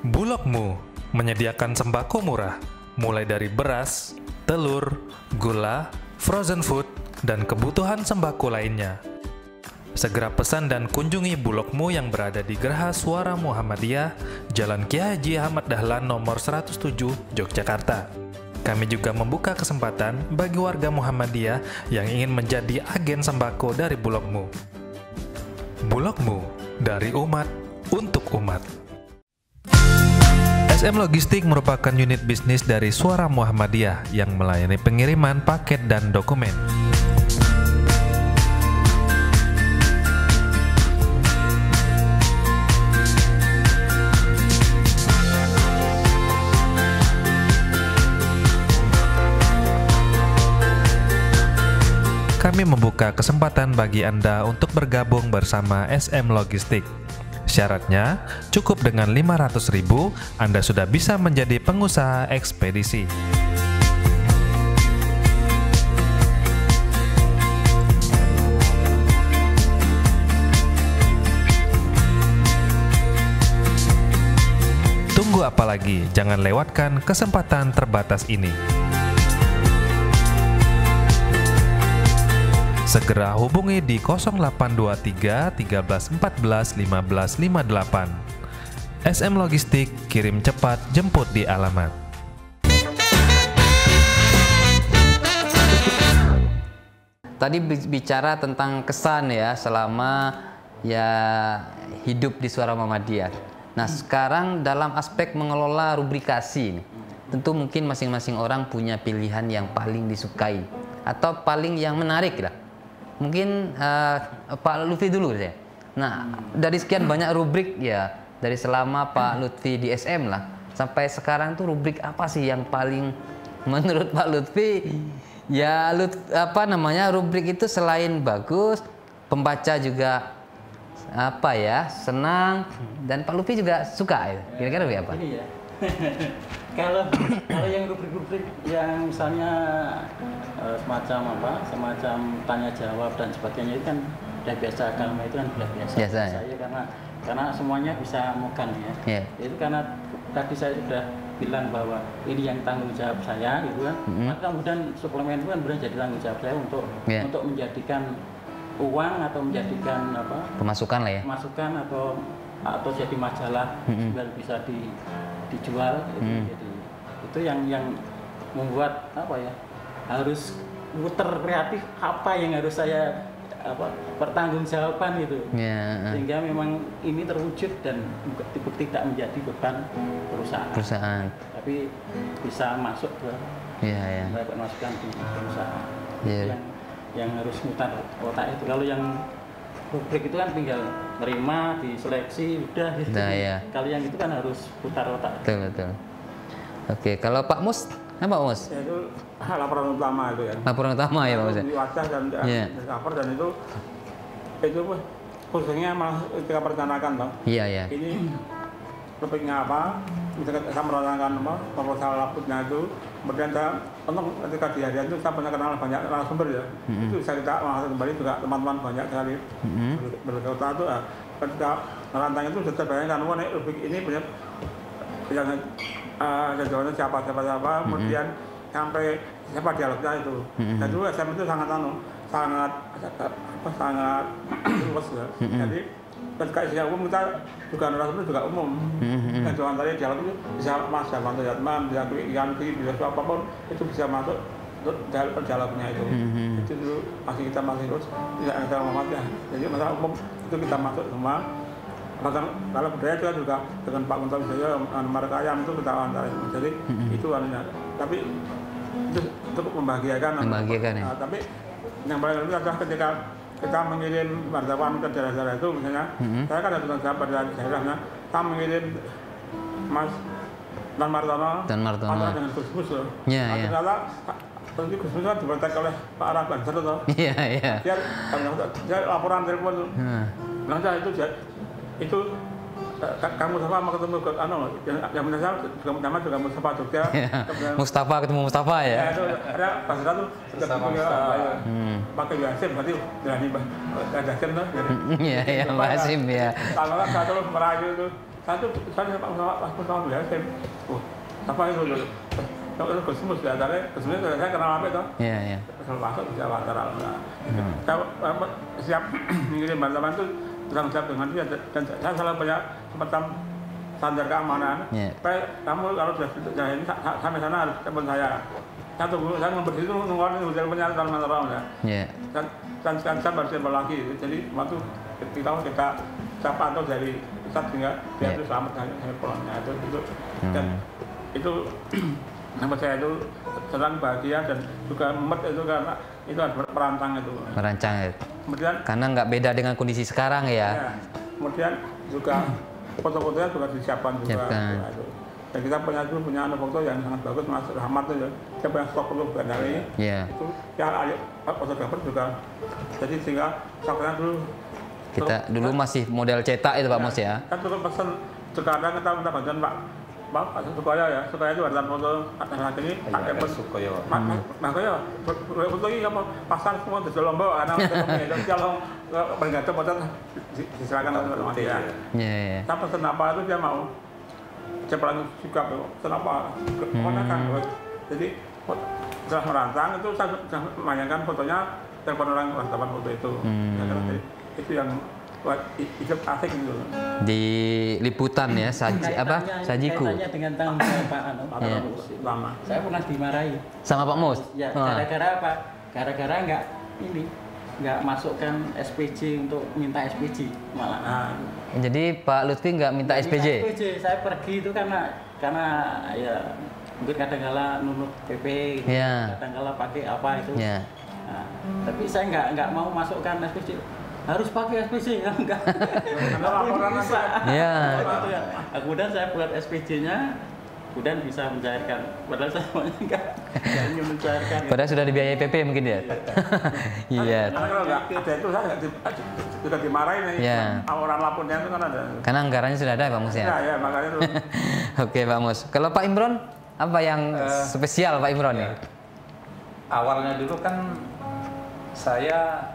Bulogmu menyediakan sembako murah, mulai dari beras, telur, gula, frozen food, dan kebutuhan sembako lainnya. Segera pesan dan kunjungi Bulogmu yang berada di Geraha Suara Muhammadiyah, Jalan Kiai Haji Ahmad Dahlan nomor 107, Yogyakarta. Kami juga membuka kesempatan bagi warga Muhammadiyah yang ingin menjadi agen sembako dari Bulogmu. Bulogmu, dari umat untuk umat. SM Logistik merupakan unit bisnis dari Suara Muhammadiyah yang melayani pengiriman paket dan dokumen. kami membuka kesempatan bagi Anda untuk bergabung bersama SM Logistik. Syaratnya, cukup dengan 500.000, Anda sudah bisa menjadi pengusaha ekspedisi. Tunggu apa lagi? Jangan lewatkan kesempatan terbatas ini. Segera hubungi di 0823 13 14 15 58. SM Logistik, kirim cepat, jemput di alamat. Tadi bicara tentang kesan ya selama ya hidup di Suara Muhammadiyah. Nah, sekarang dalam aspek mengelola rubrikasi, tentu mungkin masing-masing orang punya pilihan yang paling disukai atau paling yang menarik lah. Mungkin Pak Lutfi dulu saya. Nah, dari sekian banyak rubrik ya, dari selama Pak Lutfi di SM lah, sampai sekarang tuh rubrik apa sih yang paling menurut Pak Lutfi ya rubrik itu selain bagus, pembaca juga apa ya, senang, dan Pak Lutfi juga suka ya. Kira-kira apa? Ini ya. Kalau yang rubrik-rubrik yang misalnya semacam tanya jawab dan sebagainya itu kan udah biasa, agama itu kan udah biasa ya? Saya karena semuanya bisa mukan ya. Yeah. Itu karena tadi saya sudah bilang bahwa ini yang tanggung jawab saya gitu kan. Maka kemudian suplemen itu kan benar jadi tanggung jawab saya untuk menjadikan uang atau menjadikan pemasukan lah ya. Pemasukan atau jadi majalah biar bisa dijual gitu. Jadi itu yang membuat harus muter kreatif apa yang harus saya pertanggungjawaban gitu. Sehingga memang ini terwujud dan tidak menjadi beban perusahaan. Tapi bisa masuk ke mendapat masukan di perusahaan. Yang harus mutar otak itu. Kalau yang rubrik itu kan tinggal nerima, diseleksi, udah gitu. Kalau yang itu kan harus putar otak. Betul. Oke, kalau Pak Mus, apa Pak Mus? Ya, itu laporan utama itu ya. Laporan utama ya Pak Mus. Diwacah dan cover dan itu khususnya malah ketika perencanaan Bang. Iya. Ini rubriknya apa? Misalkan saya merencanakan proposal laputnya itu, kemudian saya ketika di harian itu saya kenal banyak narasumber ya. Itu bisa kita langsung kembali juga teman-teman banyak sekali berkata itu ketika merancang itu sudah terbayangkan rubrik ini punya yang jawabannya siapa, kemudian sampai siapa dialognya itu. Dan itu SM itu sangat luas ya. Jadi ketika isinya umum kita juga narasumber juga umum. Dan jangan tadi dialog itu bisa Mas Jamanto Yatman, bisa Yanti, bisa apapun itu bisa masuk dialognya itu. Itu dulu kita masih terus tidak ada Muhammadiyah. Jadi masalah umum itu kita masuk semua. Kalau budaya juga dengan Pak Kunto Wisjoyo, Markayam itu kita antara. Jadi itu anunya. Tapi itu cukup membahagiakan ya. Tapi yang paling penting adalah ketika kita mengirim wartawan ke daerah-daerah itu, misalnya saya kan ada tugas pada daerahnya, kita mengirim Mas Dan Martono dengan Gus loh. Ternyata nanti Gus kan dikontak oleh Pak Arah Banser tuh. Iya. Dia laporan telepon tuh. Itu kamu sama mau ketemu ke yang benar juga Mustafa Jogja. Mustafa ketemu Mustafa ya. Ya itu ada Basra tuh pakai Yasim berarti berani ada Yasim tuh. Iya Mbak Hasim ya. Kalau satu Merayu itu satu Pak Mustafa Yasim. Apa itu dulu? Kalau Gusmus ya, Gusmus saya kenal apa itu? Iya. Kalau masuk bisa wawancara. Saya siap mengirim bantuan itu tanggung jawab dengan dia dan saya selalu punya semacam standar keamanan. Supaya kamu kalau sudah ini sampai sana harus telepon saya. Saya tunggu, saya nunggu itu nungguin hujan penyataan orang ya. Dan saya baru siap lagi. Jadi waktu kita pantau dari pusat sehingga dia itu selamat dari pulangnya itu dan itu nama saya itu senang bahagia dan juga mumet itu karena itu ada perancang itu. Kemudian karena nggak beda dengan kondisi sekarang ya. Kemudian juga foto-fotonya juga disiapkan juga. Dan kita punya foto yang sangat bagus, Mas Rahmat itu ya. Kita punya stok foto dari itu ya fotografer juga. Jadi sehingga stoknya dulu kita dulu masih model cetak itu Pak Mus ya. Kan turun pesan sekarang kita minta bantuan Pak Sukoyo ya. Sukoyo itu wartawan foto anak ini pakai pos Sukoyo. Makanya foto ini apa pasang semua di Lombok karena kalau bergantung foto disilakan sama dia. Iya. Kita pesan apa itu dia mau. Saya paling suka kenapa kemana kan. Jadi setelah merancang itu saya membayangkan fotonya telepon orang wartawan foto itu. Itu yang hidup asik gitu. Di liputan ya, sajiku. Kaitannya dengan tanggung jawab Pak Lama. Saya pernah dimarahi. Sama Pak Mus? Ya, gara-gara apa? Gara-gara nggak masukkan SPJ untuk minta SPJ malah. Nah, jadi Pak Lutfi nggak minta SPJ? Saya pergi itu karena ya mungkin kadang-kala nunut PP, gitu. Kadang-kala pakai apa itu. Yeah. Nah, tapi saya nggak mau masukkan SPJ. Harus pakai SPJ ya enggak? karena laporan bisa. Iya. Kemudian saya buat SPJ-nya, kemudian bisa mencairkan. Padahal saya enggak ingin mencairkan. Padahal sudah dibiayai PP mungkin ya. Iya. Karena kalau nggak ada itu saya juga dimarahin nih. Iya. Orang lapornya itu kan ada. Karena anggarannya sudah ada Pak Mus ya. Ya makanya itu. Oke Pak Mus. Kalau Pak Imron apa yang spesial Pak Imron ya? Awalnya dulu kan saya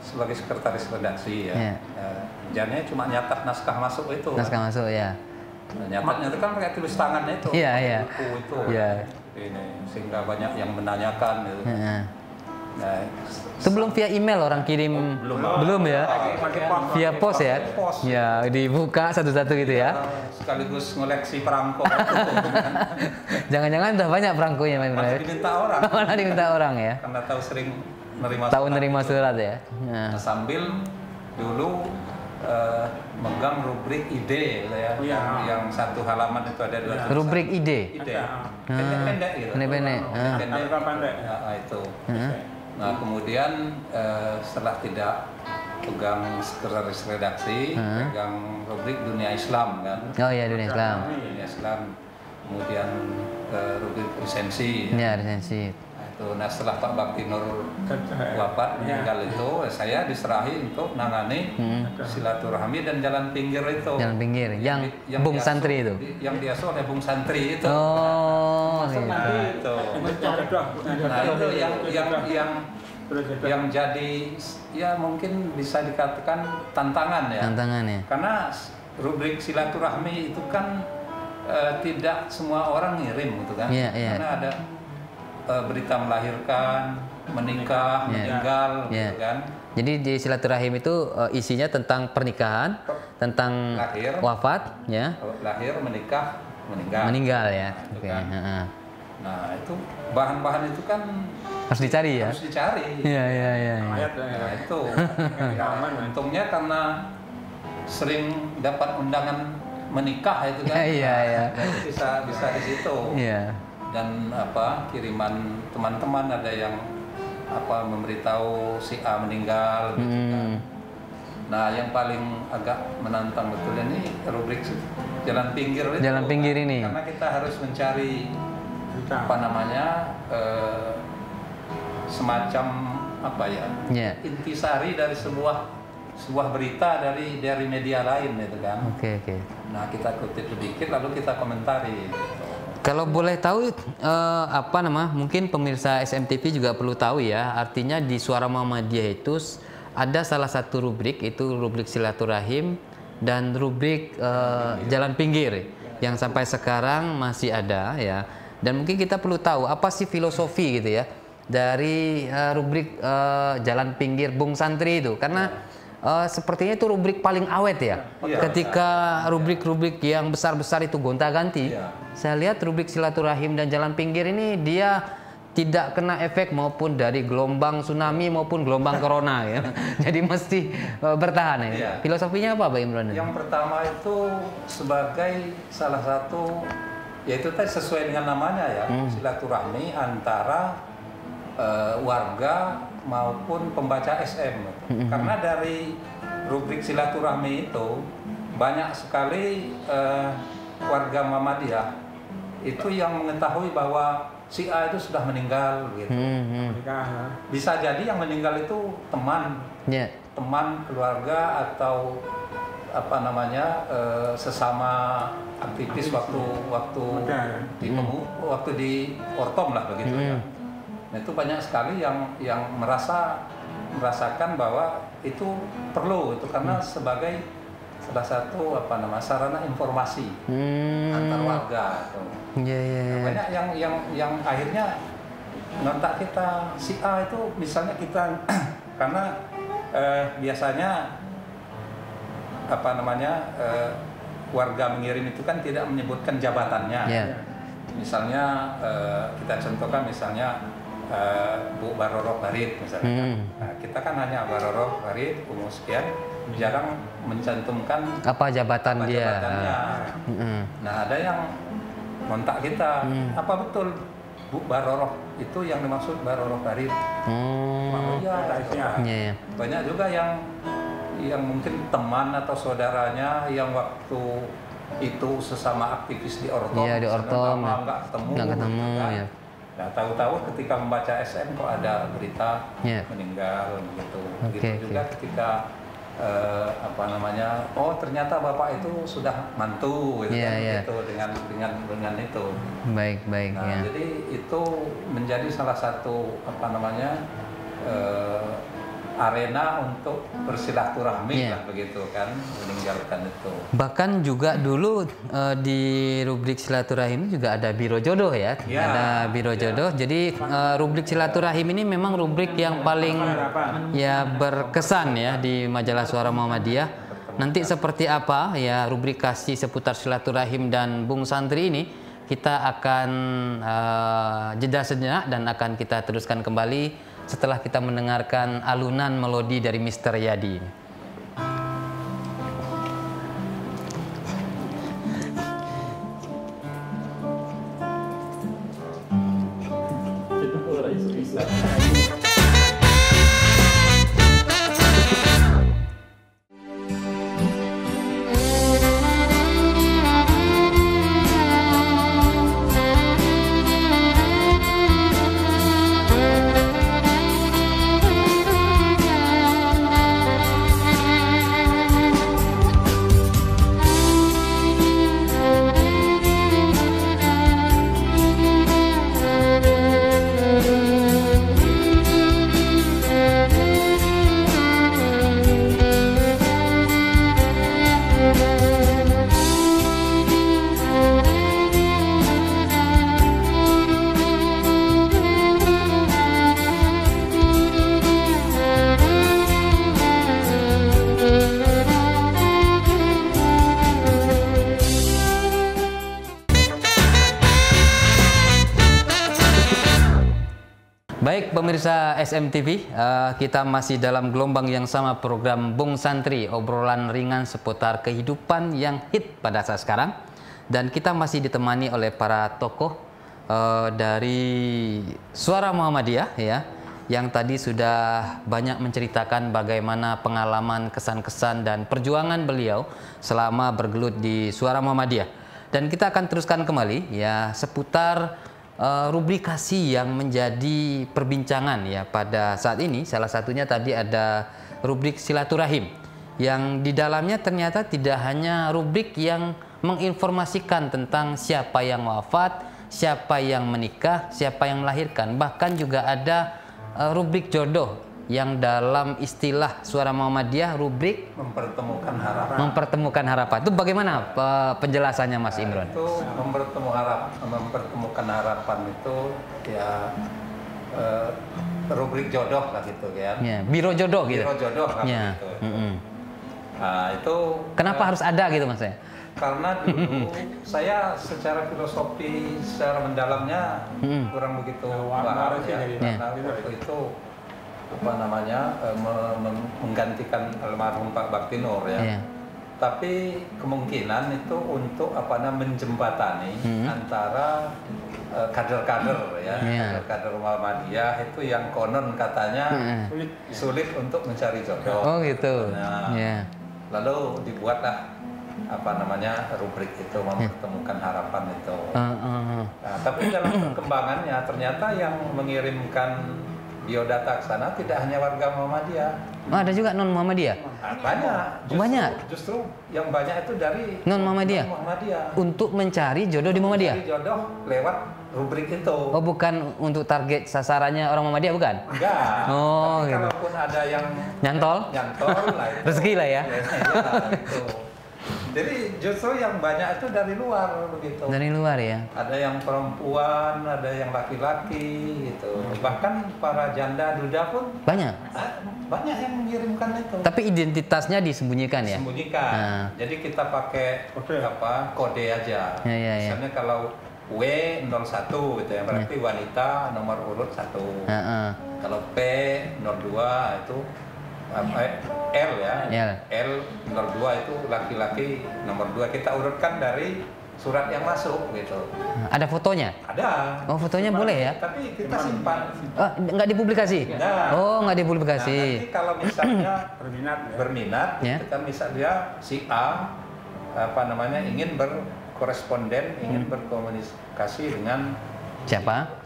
sebagai sekretaris redaksi ya, kerjanya cuma nyatat naskah masuk itu. Naskah masuk ya. Nyatatnya itu kan pakai tulis tangan itu. Iya. Buku itu. Iya. Ini sehingga banyak yang menanyakan gitu. Nah, itu belum via email orang kirim. Belum ya. Via pos ya. Ya dibuka satu-satu gitu ya. Sekaligus ngoleksi perangko. Jangan-jangan udah banyak perangkonya Pak Imron. Malah diminta orang. Malah diminta orang ya. Karena tahu sering nerima surat ya. Nah, sambil dulu megang rubrik ide ya, yang satu halaman itu ada 2 tulisan. Rubrik ide. Pendek-pendek gitu. Pendek-pendek. Pendek. Nah, itu. Nah, kemudian setelah tidak pegang sekretaris redaksi, pegang rubrik dunia Islam kan. Oh iya, dunia Islam. Dunia Islam. Kemudian rubrik lisensi. Ya, lisensi. Nah, setelah Pak Bakti Nur wafat meninggal itu, saya diserahi untuk nangani silaturahmi dan jalan pinggir itu. Jalan pinggir, yang Bung Santri itu. Yang diasuh oleh Bung Santri itu. Oh, itu. Nah, itu yang jadi ya mungkin bisa dikatakan tantangan ya. Tantangan ya. Karena rubrik silaturahmi itu kan tidak semua orang ngirim gitu kan. Karena ada berita melahirkan, menikah, meninggal, gitu kan. Jadi di silaturahim itu isinya tentang pernikahan, tentang wafat, ya. Lahir, menikah, meninggal. Meninggal ya. Gitu kan. Nah itu bahan-bahan itu kan harus dicari ya. Harus dicari. Iya. Nah itu. Untungnya karena sering dapat undangan menikah itu kan. Iya. Jadi bisa di situ. Iya. Dan kiriman teman-teman ada yang memberitahu si A meninggal gitu kan. Nah, yang paling agak menantang betul ini rubrik jalan pinggir itu. Jalan pinggir ini. Karena kita harus mencari semacam intisari dari sebuah berita dari media lain gitu kan. Oke. Nah, kita kutip sedikit lalu kita komentari gitu. Kalau boleh tahu mungkin pemirsa SMTV juga perlu tahu ya, artinya di Suara Muhammadiyah itu ada salah satu rubrik, itu rubrik silaturahim dan rubrik jalan pinggir yang sampai sekarang masih ada ya. Dan mungkin kita perlu tahu apa sih filosofi gitu ya dari rubrik jalan pinggir Bung Santri itu, karena sepertinya itu rubrik paling awet ya. Ketika rubrik-rubrik yang besar-besar itu gonta-ganti, saya lihat rubrik silaturahim dan jalan pinggir ini dia tidak kena efek maupun dari gelombang tsunami maupun gelombang corona ya. Jadi mesti bertahan ya. Filosofinya apa Pak Imron? Yang pertama itu sebagai salah satu, yaitu tadi sesuai dengan namanya ya, silaturahmi antara warga maupun pembaca SM. Karena dari rubrik silaturahmi itu banyak sekali warga Muhammadiyah itu yang mengetahui bahwa si A itu sudah meninggal gitu. Menikah, ya. Bisa jadi yang meninggal itu teman, Ya. teman keluarga atau apa namanya sesama aktivis waktu Muda, ya. waktu di Ortom lah begitu ya. Nah, itu banyak sekali yang merasakan bahwa itu perlu itu karena sebagai salah satu apa nama sarana informasi antar warga itu. Ya, ya, ya. Banyak yang akhirnya ngontak kita si A itu misalnya kita karena biasanya apa namanya warga mengirim itu kan tidak menyebutkan jabatannya. Ya. Misalnya kita contohkan misalnya Bu Baroro Farid misalnya. Nah, kita kan hanya Baroro Farid umur sekian, jarang mencantumkan Apa jabatan apa dia? jabatannya. Nah, ada yang kontak kita, apa betul Bu Baroro itu yang dimaksud Baroro Farid? Oh, iya. Ya, ya. Banyak juga yang mungkin teman atau saudaranya yang waktu itu sesama aktivis di Ortom, Iya, di Ortom. nggak ketemu, Nggak ketemu, gitu kan. ya. Nah, tahu-tahu ketika membaca SM kok ada berita Ya. meninggal gitu. Oke, Begitu juga ketika apa namanya, oh ternyata bapak itu sudah mantu gitu Iya, kan, iya. gitu dengan itu. Baik, baik, Nah, ya. jadi itu menjadi salah satu apa namanya arena untuk bersilaturahmi Iya. lah begitu kan, meninggalkan itu. Bahkan juga dulu di rubrik silaturahim juga ada biro jodoh ya, Ya, ada biro jodoh. Jadi rubrik silaturahim ini memang rubrik yang paling ya berkesan ya di majalah Suara Muhammadiyah. Nanti seperti apa ya rubrikasi seputar silaturahim dan Bung Santri ini kita akan jeda sejenak dan akan kita teruskan kembali setelah kita mendengarkan alunan melodi dari Mr. Yadi. Baik pemirsa SMTV, kita masih dalam gelombang yang sama program Bung Santri, obrolan ringan seputar kehidupan yang hit pada saat sekarang. Dan kita masih ditemani oleh para tokoh dari Suara Muhammadiyah ya, yang tadi sudah banyak menceritakan bagaimana pengalaman, kesan-kesan dan perjuangan beliau selama bergelut di Suara Muhammadiyah. Dan kita akan teruskan kembali ya seputar rubrikasi yang menjadi perbincangan ya pada saat ini. Salah satunya tadi ada rubrik silaturahim yang di dalamnya ternyata tidak hanya rubrik yang menginformasikan tentang siapa yang wafat, siapa yang menikah, siapa yang melahirkan, bahkan juga ada rubrik jodoh yang dalam istilah Suara Muhammadiyah rubrik Mempertemukan harapan. mempertemukan harapan. Itu bagaimana penjelasannya Mas Imron? Itu mempertemukan harapan itu ya rubrik jodoh lah gitu kan. Ya, biro jodoh gitu. Biro jodoh lah Ya. gitu. Nah, itu Kenapa harus ada gitu Mas ya? karena dulu saya secara filosofi secara mendalamnya kurang begitu paham ya. Karena waktu itu apa namanya menggantikan almarhum Pak Bakti Nur ya. Iya. Tapi kemungkinan itu untuk apa namanya menjembatani antara kader-kader ya, Iya. kader-kader Muhammadiyah itu yang konon katanya sulit untuk mencari jodoh. Oh gitu. Nah, Ya. lalu dibuatlah rubrik itu, mempertemukan harapan itu. Nah, tapi dalam perkembangannya ternyata yang mengirimkan biodata ke sana tidak hanya warga Muhammadiyah. Oh, ada juga non Muhammadiyah. Banyak. Justru yang banyak itu dari non Muhammadiyah. Untuk mencari jodoh di Muhammadiyah. Mencari jodoh lewat rubrik itu. Oh, bukan untuk target sasarannya orang Muhammadiyah, bukan? Enggak. Oh, tapi gitu. Kalaupun ada yang nyantol lah itu. Rezeki lah ya. Gitu. Jadi justru yang banyak itu dari luar begitu. Dari luar ya. Ada yang perempuan, ada yang laki-laki gitu. Bahkan para janda duda pun banyak yang mengirimkan itu. Tapi identitasnya disembunyikan ya. Disembunyikan. Nah. Jadi kita pakai kode aja. Ya. Misalnya kalau W01 gitu ya, berarti wanita nomor urut 1. Kalau P02 itu L ya. L02 itu laki-laki nomor 2. Kita urutkan dari surat yang masuk gitu. Ada fotonya? Ada. Oh, fotonya boleh ya? Tapi kita simpan. Nggak dipublikasi? Nah. Oh, nggak dipublikasi. Nah, nanti kalau misalnya berminat ya. kita misalnya si A ingin berkoresponden, ingin berkomunikasi dengan siapa?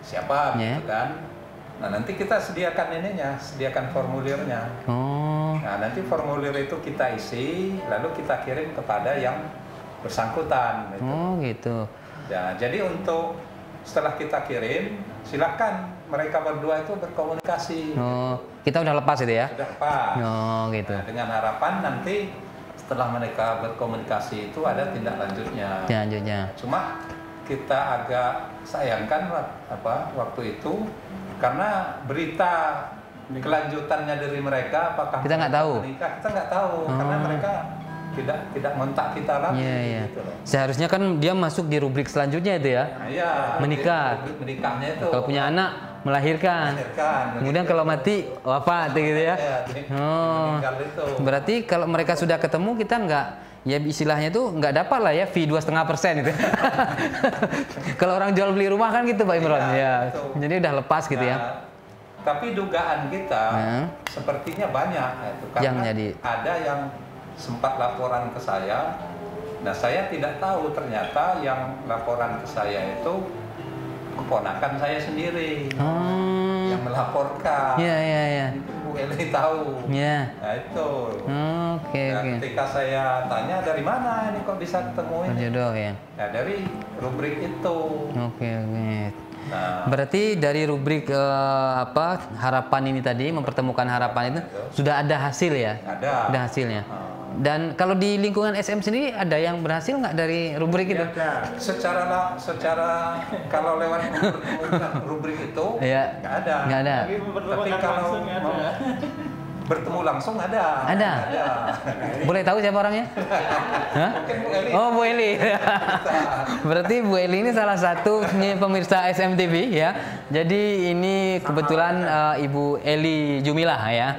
Siapa gitu kan. Nah, nanti kita sediakan formulirnya. Oh. Nah, nanti formulir itu kita isi, lalu kita kirim kepada yang bersangkutan. Gitu. Oh, gitu. Ya, jadi setelah kita kirim, silakan mereka berdua itu berkomunikasi. Oh, kita udah lepas itu ya? Sudah lepas. Oh, gitu. Nah, dengan harapan nanti setelah mereka berkomunikasi itu ada tindak lanjutnya. Cuma kita agak sayangkan waktu itu karena berita kelanjutannya dari mereka apakah kita nggak tahu. Kita nggak tahu karena mereka tidak kontak kita lagi. Iya. Gitu loh. Seharusnya kan dia masuk di rubrik selanjutnya itu ya. Nah, iya. Menikah. Menikahnya itu. Kalau punya anak melahirkan. Kemudian kalau mati wafat gitu ya. Meninggal itu. Berarti kalau mereka sudah ketemu kita nggak, ya istilahnya tuh nggak dapat lah ya fee 2,5% itu. Kalau orang jual beli rumah kan gitu Pak Imron ya. Jadi udah lepas gitu ya. Tapi dugaan kita sepertinya banyak itu karena ada yang sempat laporan ke saya. Nah, saya tidak tahu ternyata yang laporan ke saya itu keponakan saya sendiri yang melaporkan. Iya. Bu Eli tahu. Iya. Nah, itu. Oke. Ketika saya tanya dari mana ini kok bisa ketemu ini? Jodoh ya. Nah, dari rubrik itu. Oke. Nah, berarti dari rubrik harapan ini tadi, mempertemukan harapan itu sudah ada hasil ya? Ada hasilnya. Dan kalau di lingkungan SM sendiri ada yang berhasil nggak dari rubrik itu? Secara kalau lewat rubrik itu nggak ada. Tapi kalau bertemu langsung ada. Boleh tahu siapa orangnya? Mungkin Bu Eli. Oh, Bu Eli. Berarti Bu Eli ini salah satu pemirsa SMTV ya. Jadi ini kebetulan Ibu Eli Jumilah ya.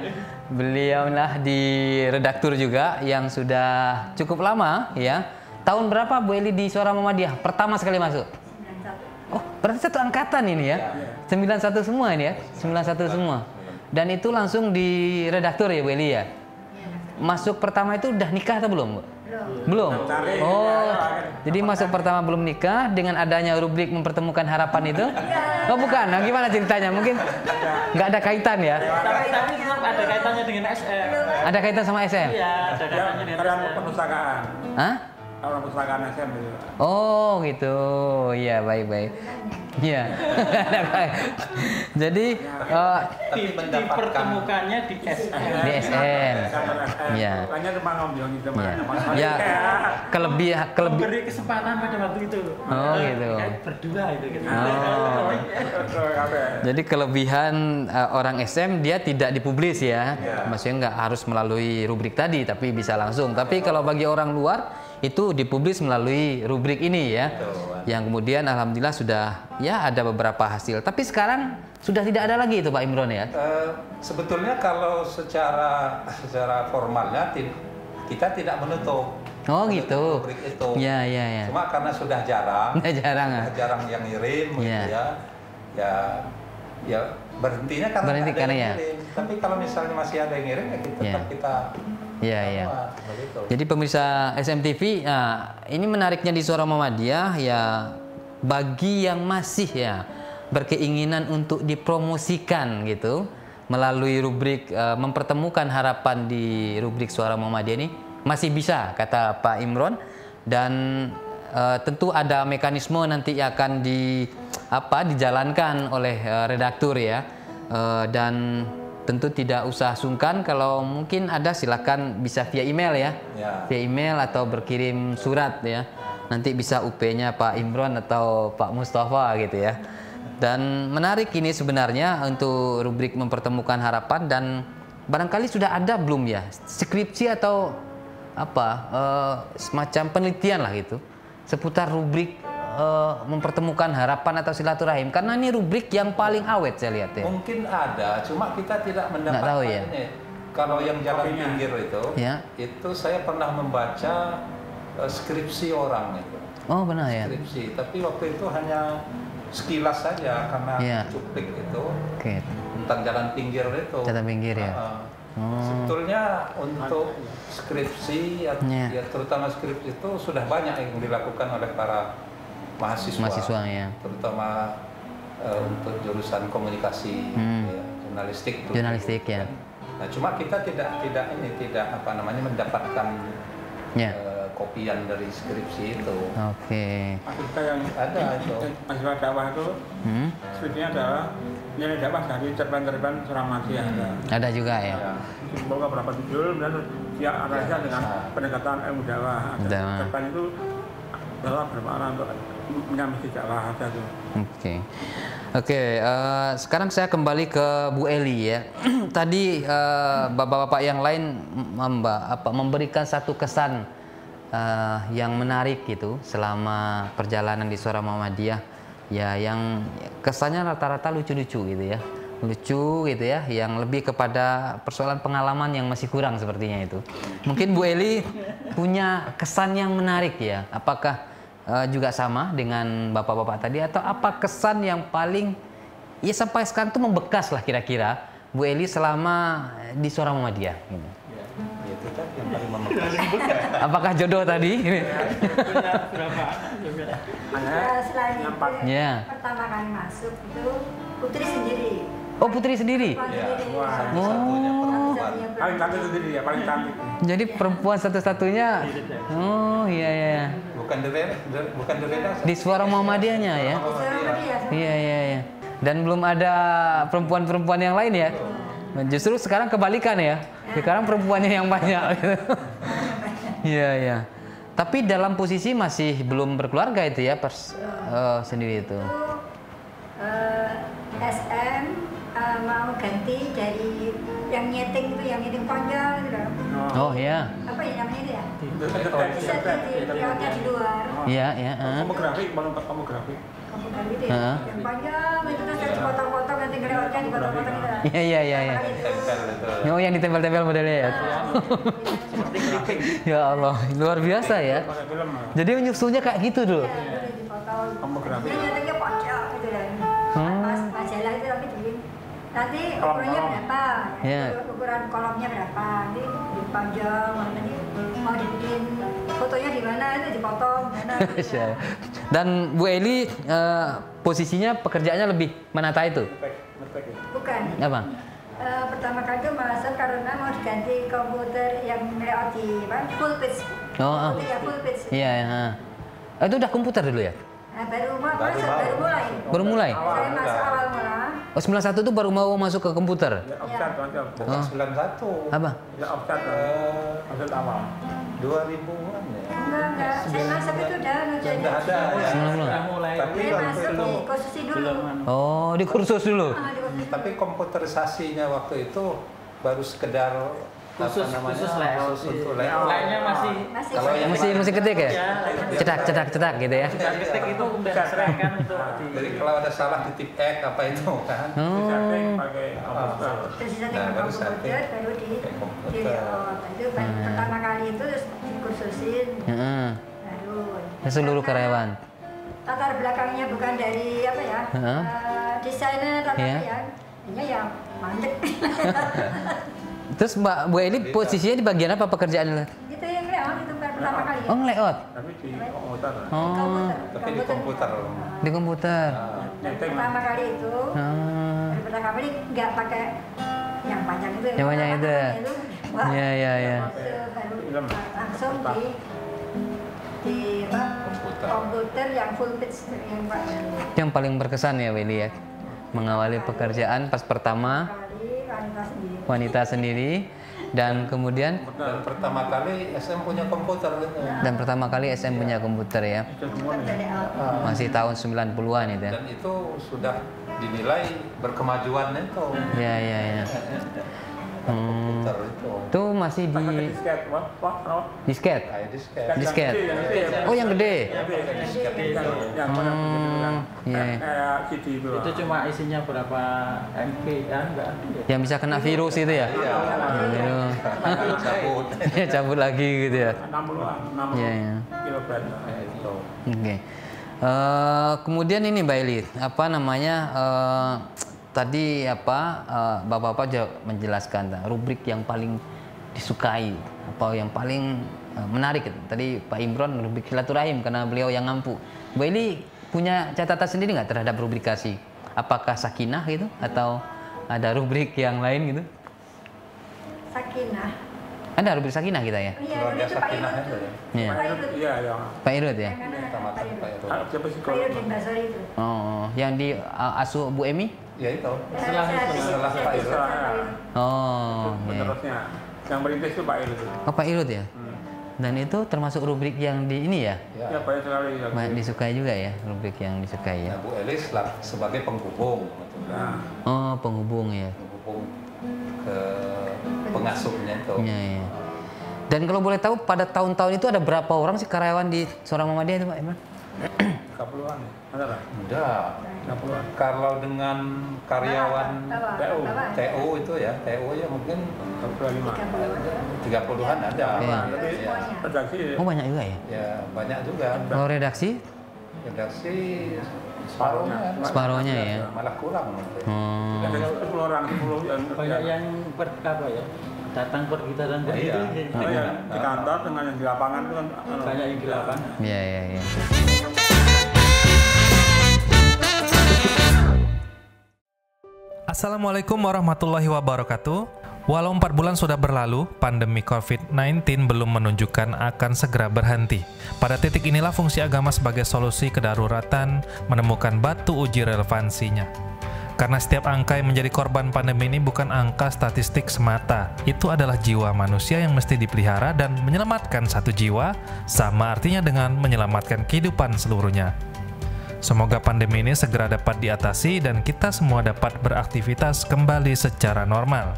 Beliau lah di redaktur juga yang sudah cukup lama ya. Tahun berapa Bu Eli di Suara Muhammadiyah? Pertama sekali masuk? 91. Oh, berarti satu angkatan ini ya? 91 semua ini ya? 91 semua. Dan itu langsung di redaktur ya Bu Eli ya? Masuk pertama itu udah nikah atau belum Bu? Belum? Oh, jadi masuk pertama belum nikah dengan adanya rubrik mempertemukan harapan itu? Oh bukan, nah gimana ceritanya? Mungkin nggak ada kaitan ya? Tapi ada kaitannya dengan SM. Ada kaitan sama SM? Iya, ada kaitannya dengan Karena SM. perpustakaan. Hah? Orang perpustakaan SM itu. Oh gitu, iya baik. Iya. Jadi dipertemukannya di SM. Di SM. Iya. Hanya cuma ngomong gitu Ya. Kelebihan. Beri kesempatan pada waktu itu. Oh gitu. Berdua itu gitu. Oh. Jadi kelebihan orang SM dia tidak dipublis ya. Maksudnya nggak harus melalui rubrik tadi, tapi bisa langsung. Tapi kalau bagi orang luar itu dipublis melalui rubrik ini ya. Yang kemudian alhamdulillah sudah ya ada beberapa hasil. Tapi sekarang sudah tidak ada lagi itu Pak Imron ya. Sebetulnya kalau secara formalnya kita tidak menutup. Oh gitu. Rubrik itu. Ya. Cuma karena sudah jarang. jarang yang ngirim gitu ya berhentinya karena ya. ngirim. Tapi kalau misalnya masih ada yang ngirim ya tetap kita Iya, iya. Begitu. Jadi pemirsa SMTV, nah, ini menariknya di Suara Muhammadiyah ya, bagi yang masih ya berkeinginan untuk dipromosikan gitu melalui rubrik mempertemukan harapan di rubrik Suara Muhammadiyah ini masih bisa, kata Pak Imron, dan tentu ada mekanisme nanti akan dijalankan oleh redaktur ya, dan tentu tidak usah sungkan kalau mungkin ada, silakan bisa via email ya, via email atau berkirim surat ya, nanti bisa UP-nya Pak Imron atau Pak Mustafa gitu ya. Dan menarik ini sebenarnya untuk rubrik mempertemukan harapan, dan barangkali sudah ada belum ya skripsi atau semacam penelitian lah gitu seputar rubrik mempertemukan harapan atau silaturahim, karena ini rubrik yang paling awet saya lihat ya. Mungkin ada, cuma kita tidak Nggak mendapatkan tahu ya. ini. Kalau yang jalan pinggir itu, Ya. itu saya pernah membaca skripsi orang itu. Oh benar ya. Skripsi, tapi waktu itu hanya sekilas saja karena Ya. cuplik itu Oke. tentang jalan pinggir itu. Jalan pinggir ya. Sebetulnya untuk skripsi, Ya. ya terutama skripsi itu sudah banyak yang dilakukan oleh para mahasiswa ya. terutama untuk jurusan komunikasi, ya, jurnalistik. Jurnalistik ya. Nah, cuma kita tidak mendapatkan Ya. kopian dari skripsi itu. Oke. Kita yang Ada itu. mahasiswa dakwah itu skripsinya adalah nilai dakwah dari cerpen-cerpen Suara Muhammadiyah. Ada juga ya. Ya. Semoga berapa judul dan dia arahnya dengan pendekatan ilmu dakwah. Dakwah. Cerpen itu adalah bermakna untuk menyambut dakwah aja tuh. Oke, sekarang saya kembali ke Bu Eli ya. Tadi bapak-bapak yang lain memberikan satu kesan yang menarik gitu selama perjalanan di Suara Muhammadiyah ya, yang kesannya rata-rata lucu-lucu gitu ya, lucu gitu ya, yang lebih kepada persoalan pengalaman yang masih kurang sepertinya itu. Mungkin Bu Eli punya kesan yang menarik ya, apakah juga sama dengan bapak-bapak tadi, atau apa kesan yang paling ya sampai sekarang tuh membekas lah kira-kira Bu Eli selama di Suara Muhammadiyah gitu. Itu kan yang paling membekas. Apakah jodoh tadi? Selain itu, Ya. pertama kali masuk itu Putri sendiri. Oh, Putri sendiri. Satu-satunya perempuan. Paling cantik sendiri ya, paling cantik. Jadi perempuan satu-satunya. Oh iya iya. Bukan Derena. Di Suara Muhammadiyahnya ya. Iya iya iya. Dan belum ada perempuan-perempuan yang lain ya. Justru sekarang kebalikan ya. Sekarang perempuannya yang banyak. Iya iya. Tapi dalam posisi masih belum berkeluarga itu ya, sendiri itu. SM mau ganti dari yang nyeting panjang gitu loh. Oh iya. Apa ya namanya itu ya? Bisa dirawatnya di luar. Iya iya. Kamu grafik. Kamu ganti itu ya. Yang panjang itu kan saya dipotong-potong, nanti ngelewatnya dipotong-potong gitu lah. Iya iya iya. Iya. Oh yang ditempel-tempel modelnya ya. Ya Allah, luar biasa ya. Jadi menyusulnya kayak gitu dulu. Iya, udah dipotong. Kamu grafik. Dia nyetingnya panjang gitu kan. Pas majalah itu tapi dibikin. Nanti ukurannya berapa? Iya. Ukuran kolomnya berapa? Nanti dipanjang, nanti mau dibikin fotonya di mana itu dipotong, mana. Gitu ya. Dan Bu Eli posisinya pekerjaannya lebih menata itu. Bukan. Apa? Pertama kali itu masuk karena mau diganti komputer yang layout di full page. Oh, Ya, full page. iya ya. Itu udah komputer dulu ya? Nah, baru mulai. Baru mulai? Saya masuk awal mula. Oh 91 itu baru mau masuk ke komputer? Ya, offset aja. Bukan 91. Apa? Ya, offset. Offset awal. 2000-an ya. Enggak. Saya masuk itu udah jadi. Sudah ada ya. Sudah mulai. Tapi Saya waktu masuk itu di kursi dulu. Oh di kursus dulu? Ah, di kursi. tapi komputerisasinya waktu itu baru sekedar Khusus layout. khusus untuk layout. Lainnya masih Kalau yang Masih ketik ya? Cetak gitu ya? ketik itu udah diserahkan untuk Jadi kalau ada salah di tip X apa itu kan. Setting pakai komputer. Terus kita Nah, tinggal baru komputer, setting. baru di Komputer. layout. Itu pertama kali itu terus dikursusin. Heeh. Baru. Seluruh karyawan. Latar belakangnya bukan dari apa ya, desainer tapi Iya. ya, ini ya mandek. Terus Mbak Bu Eli posisinya di bagian apa pekerjaannya? Itu yang layout itu pertama kali. Oh, layout. Tapi di komputer. Oh, Tapi di komputer. di komputer. Pertama kali itu. Ah, Dari pertama kali nggak pakai yang panjang itu. Yang panjang itu. Wah, Iya, iya, iya. baru langsung di apa? Komputer yang full pitch yang Pak. Yang paling berkesan ya Bu Eli ya. Mengawali pekerjaan pas pertama Kali wanita sendiri dan kemudian Dan pertama kali SM punya komputer gitu. SM punya komputer ya. dari awal. Masih tahun 90-an itu ya. Dan itu sudah dinilai berkemajuan itu. Iya, iya, iya. Komputer itu. Itu masih Pakai di disket, Pak. disket. Kayak disket. Disket. Yang gede, Oh, yang gede. yang mana begitu kan. Iya. Kayak CD itu. Itu cuma isinya berapa MB ya enggak ada ya. Yang bisa kena virus itu ya. Iya. Gitu. Cabut. Ya, cabut lagi gitu ya. 60-an, 60 Iya, iya. kilobyte. Itu. Oke. Kemudian ini Mbak Eli, apa namanya? Tadi apa Bapak-bapak juga menjelaskan rubrik yang paling disukai apa yang paling menarik gitu. Tadi Pak Imron rubrik silaturahim karena beliau yang ngampu. Mbak Eli punya catatan sendiri nggak terhadap rubrikasi? Apakah sakinah gitu atau ada rubrik yang lain gitu? Sakinah. Ada rubrik sakinah kita ya? Iya, Keluarga itu Pak Sakinah Irut. itu ya. Iya. Pak Irut. Iya, ya. Pak Irut ya? Yang mana? Tamatan Pak Pak Irut. Irul. Siapa Pak psikolog? Irut di Basori itu. Oh, yang di asuh Bu Emi? Ya itu. Setelah Pak Irut. Oh, iya. Penerusnya. Yang berintis itu Pak Irut. Oh, Pak Irut ya? Dan itu termasuk rubrik yang di ini ya? Ya, banyak sekali. Banyak disukai juga ya, rubrik yang disukai ya. Nah, Bu Elis sebagai penghubung, gitu kan. Nah, Oh, penghubung ya. Penghubung ke pengasuhnya itu. Iya, iya. Dan kalau boleh tahu pada tahun-tahun itu ada berapa orang sih karyawan di Suara Muhammadiyah itu Pak Imran? 30-an ya. Ada lah. Udah. 30-an. Kalau dengan karyawan TU. TU itu ya, TU ya mungkin 25. 30-an ada. Iya. Tapi Ya, redaksi Oh, banyak juga ya. ya banyak juga. Kalau redaksi Redaksi separuhnya. separuhnya ya. Malah kurang mungkin. Hmm. ada 10 orang, 10 yang Banyak yang apa ya? Datang pergi datang pergi Iya. itu. Oh, ya, di kantor dengan yang di lapangan itu kan Banyak yang di lapangan. Iya, iya, iya. Assalamualaikum warahmatullahi wabarakatuh. Walau 4 bulan sudah berlalu, pandemi COVID-19 belum menunjukkan akan segera berhenti. Pada titik inilah fungsi agama sebagai solusi kedaruratan menemukan batu uji relevansinya. Karena setiap angka yang menjadi korban pandemi ini bukan angka statistik semata. Itu adalah jiwa manusia yang mesti dipelihara dan menyelamatkan satu jiwa, sama artinya dengan menyelamatkan kehidupan seluruhnya. Semoga pandemi ini segera dapat diatasi dan kita semua dapat beraktivitas kembali secara normal.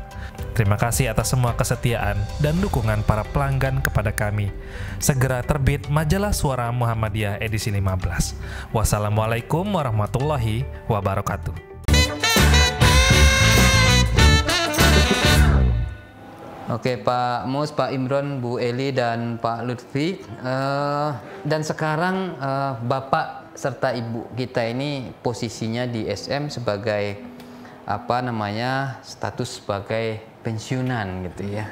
Terima kasih atas semua kesetiaan dan dukungan para pelanggan kepada kami. Segera terbit Majalah Suara Muhammadiyah edisi 15. Wassalamualaikum warahmatullahi wabarakatuh. Oke, Pak Mus, Pak Imron, Bu Eli, dan Pak Lutfi. Dan sekarang Bapak serta Ibu kita ini posisinya di SM sebagai apa namanya status sebagai pensiunan gitu ya.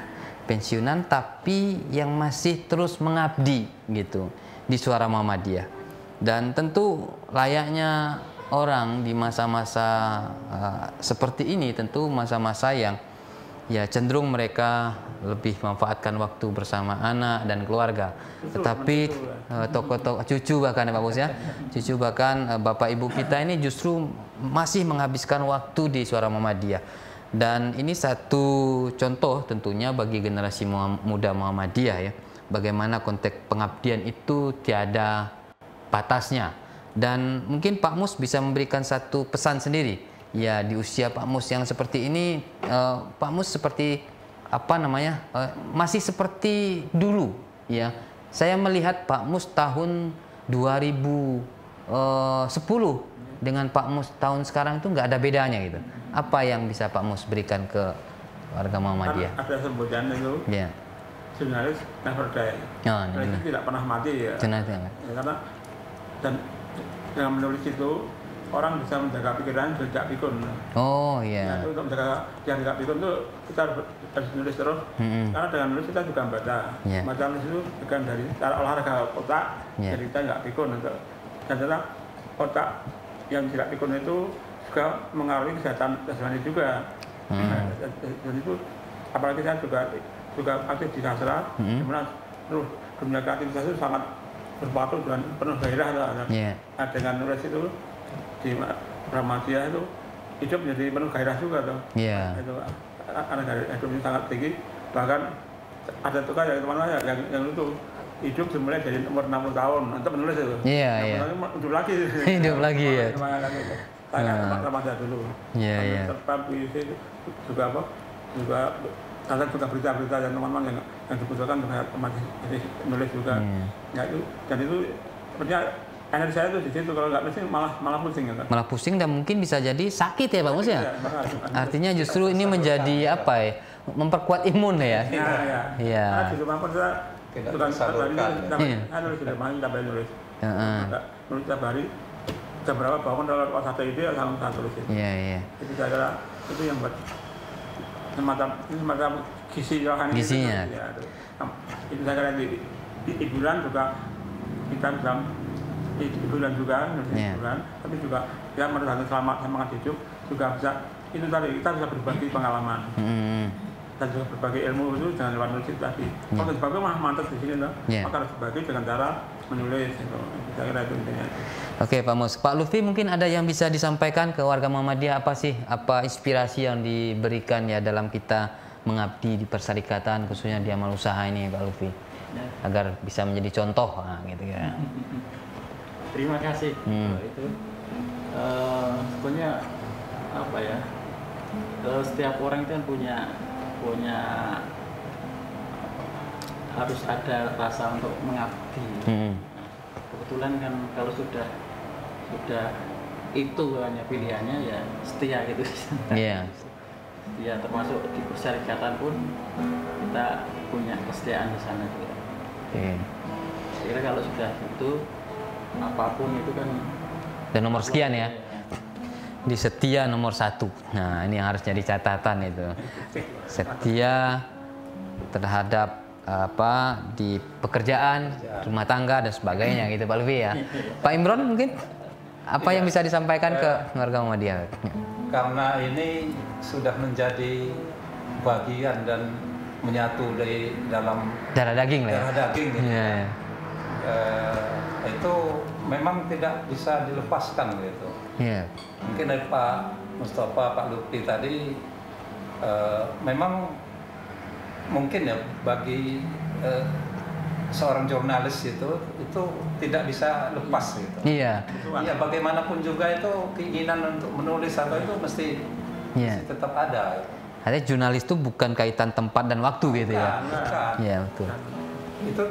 Pensiunan tapi yang masih terus mengabdi gitu di Suara Muhammadiyah. Dan tentu layaknya orang di masa-masa seperti ini, tentu masa-masa yang ya cenderung mereka lebih memanfaatkan waktu bersama anak dan keluarga. Tetapi tokoh-tokoh cucu bahkan ya Pak Bos ya, cucu bahkan bapak ibu kita ini justru masih menghabiskan waktu di Suara Muhammadiyah. Dan ini satu contoh tentunya bagi generasi muda Muhammadiyah ya, bagaimana konteks pengabdian itu tiada batasnya. Dan mungkin Pak Mus bisa memberikan satu pesan sendiri. Ya, di usia Pak Mus yang seperti ini, Pak Mus seperti apa namanya, masih seperti dulu ya. Saya melihat Pak Mus tahun 2010 dengan Pak Mus tahun sekarang itu nggak ada bedanya gitu. Apa yang bisa Pak Mus berikan ke warga Muhammadiyah? ada sebutan itu Ya. jurnalis never die. Oh, Jurnalis tidak pernah mati ya. Jurnalis Ya, karena dan dengan menulis itu orang bisa menjaga pikiran tidak pikun. Oh Ya, iya. itu untuk menjaga yang tidak pikun itu kita harus nulis terus. Karena dengan nulis kita juga membaca. Yeah. Baca nulis itu bukan dari cara olahraga otak, Yeah. jadi kita nggak pikun. Dan ternyata otak yang tidak pikun itu juga mengaruhi kesehatan jasmani juga. Dan itu apalagi saya juga aktif di sastra, di mana dunia kreativitas itu sangat berpatu dan penuh gairah. Iya. Nah, dengan nulis itu di Muhammadiyah itu hidup menjadi penuh gairah juga tuh. Iya. Itu ada gairah hidupnya sangat tinggi, bahkan ada tukar yang teman saya yang itu hidup dimulai dari umur 60 tahun untuk menulis itu. Iya, iya. Hidup lagi. Hidup lagi ya. Saya remaja dulu. Iya, iya. Serta puisi juga apa? Juga ada juga berita-berita dan teman-teman yang dibutuhkan juga masih nulis juga. Ya itu dan itu sepertinya energi saya itu di situ, kalau nggak pusing malah pusing ya kan. Malah pusing dan mungkin bisa jadi sakit ya Pak Mus ya. Artinya justru ini menjadi apa ya? Memperkuat imun ya. Iya. Karena di rumah pun saya Tidak tukang tersalurkan. saya nulis di rumah, tambah nulis. Nulis tiap hari. Jam berapa bangun kalau satu ide langsung saya tulisin. Iya, iya. Itu saya kira itu yang buat semacam gizi rohani. Gizinya. Itu, ya, itu saya kira di hiburan juga kita bisa hiburan juga, hiburan, tapi juga ya menurut semangat hidup juga bisa itu tadi kita bisa berbagi pengalaman dan juga berbagi ilmu itu jangan lewat nulis tadi. Kalau berbagi mah mantap di sini loh, maka harus berbagi dengan cara menulis. Itu. Saya kira itu intinya. Oke Pak Mus, Pak Lutfi mungkin ada yang bisa disampaikan ke warga Muhammadiyah apa sih, apa inspirasi yang diberikan ya dalam kita mengabdi di perserikatan khususnya di amal usaha ini Pak Lutfi agar bisa menjadi contoh gitu ya. Terima kasih. Itu sebenarnya apa ya? Setiap orang itu kan punya harus ada rasa untuk mengabdi. Kebetulan kan kalau sudah itu hanya pilihannya ya setia gitu. Iya. Ya termasuk di perserikatan pun kita punya kesetiaan di sana juga. Kira kalau sudah itu apapun itu kan dan nomor sekian ya. Di setia nomor 1. Nah ini yang harus jadi catatan itu. Setia terhadap apa di pekerjaan, rumah tangga dan sebagainya gitu Pak Lutfi ya. Pak Imron mungkin apa yang bisa disampaikan ke warga Muhammadiyah? Karena ini sudah menjadi bagian dan menyatu di dalam Darah daging lah ya. darah daging gitu. Iya. Itu memang tidak bisa dilepaskan gitu. Iya. Mungkin dari Pak Mustafa, Pak Lutfi tadi memang mungkin ya bagi seorang jurnalis itu tidak bisa lepas gitu. Iya. Ya bagaimanapun juga itu keinginan untuk menulis atau itu mesti tetap ada. Artinya jurnalis itu bukan kaitan tempat dan waktu gitu ya. Bukan. Iya betul. Itu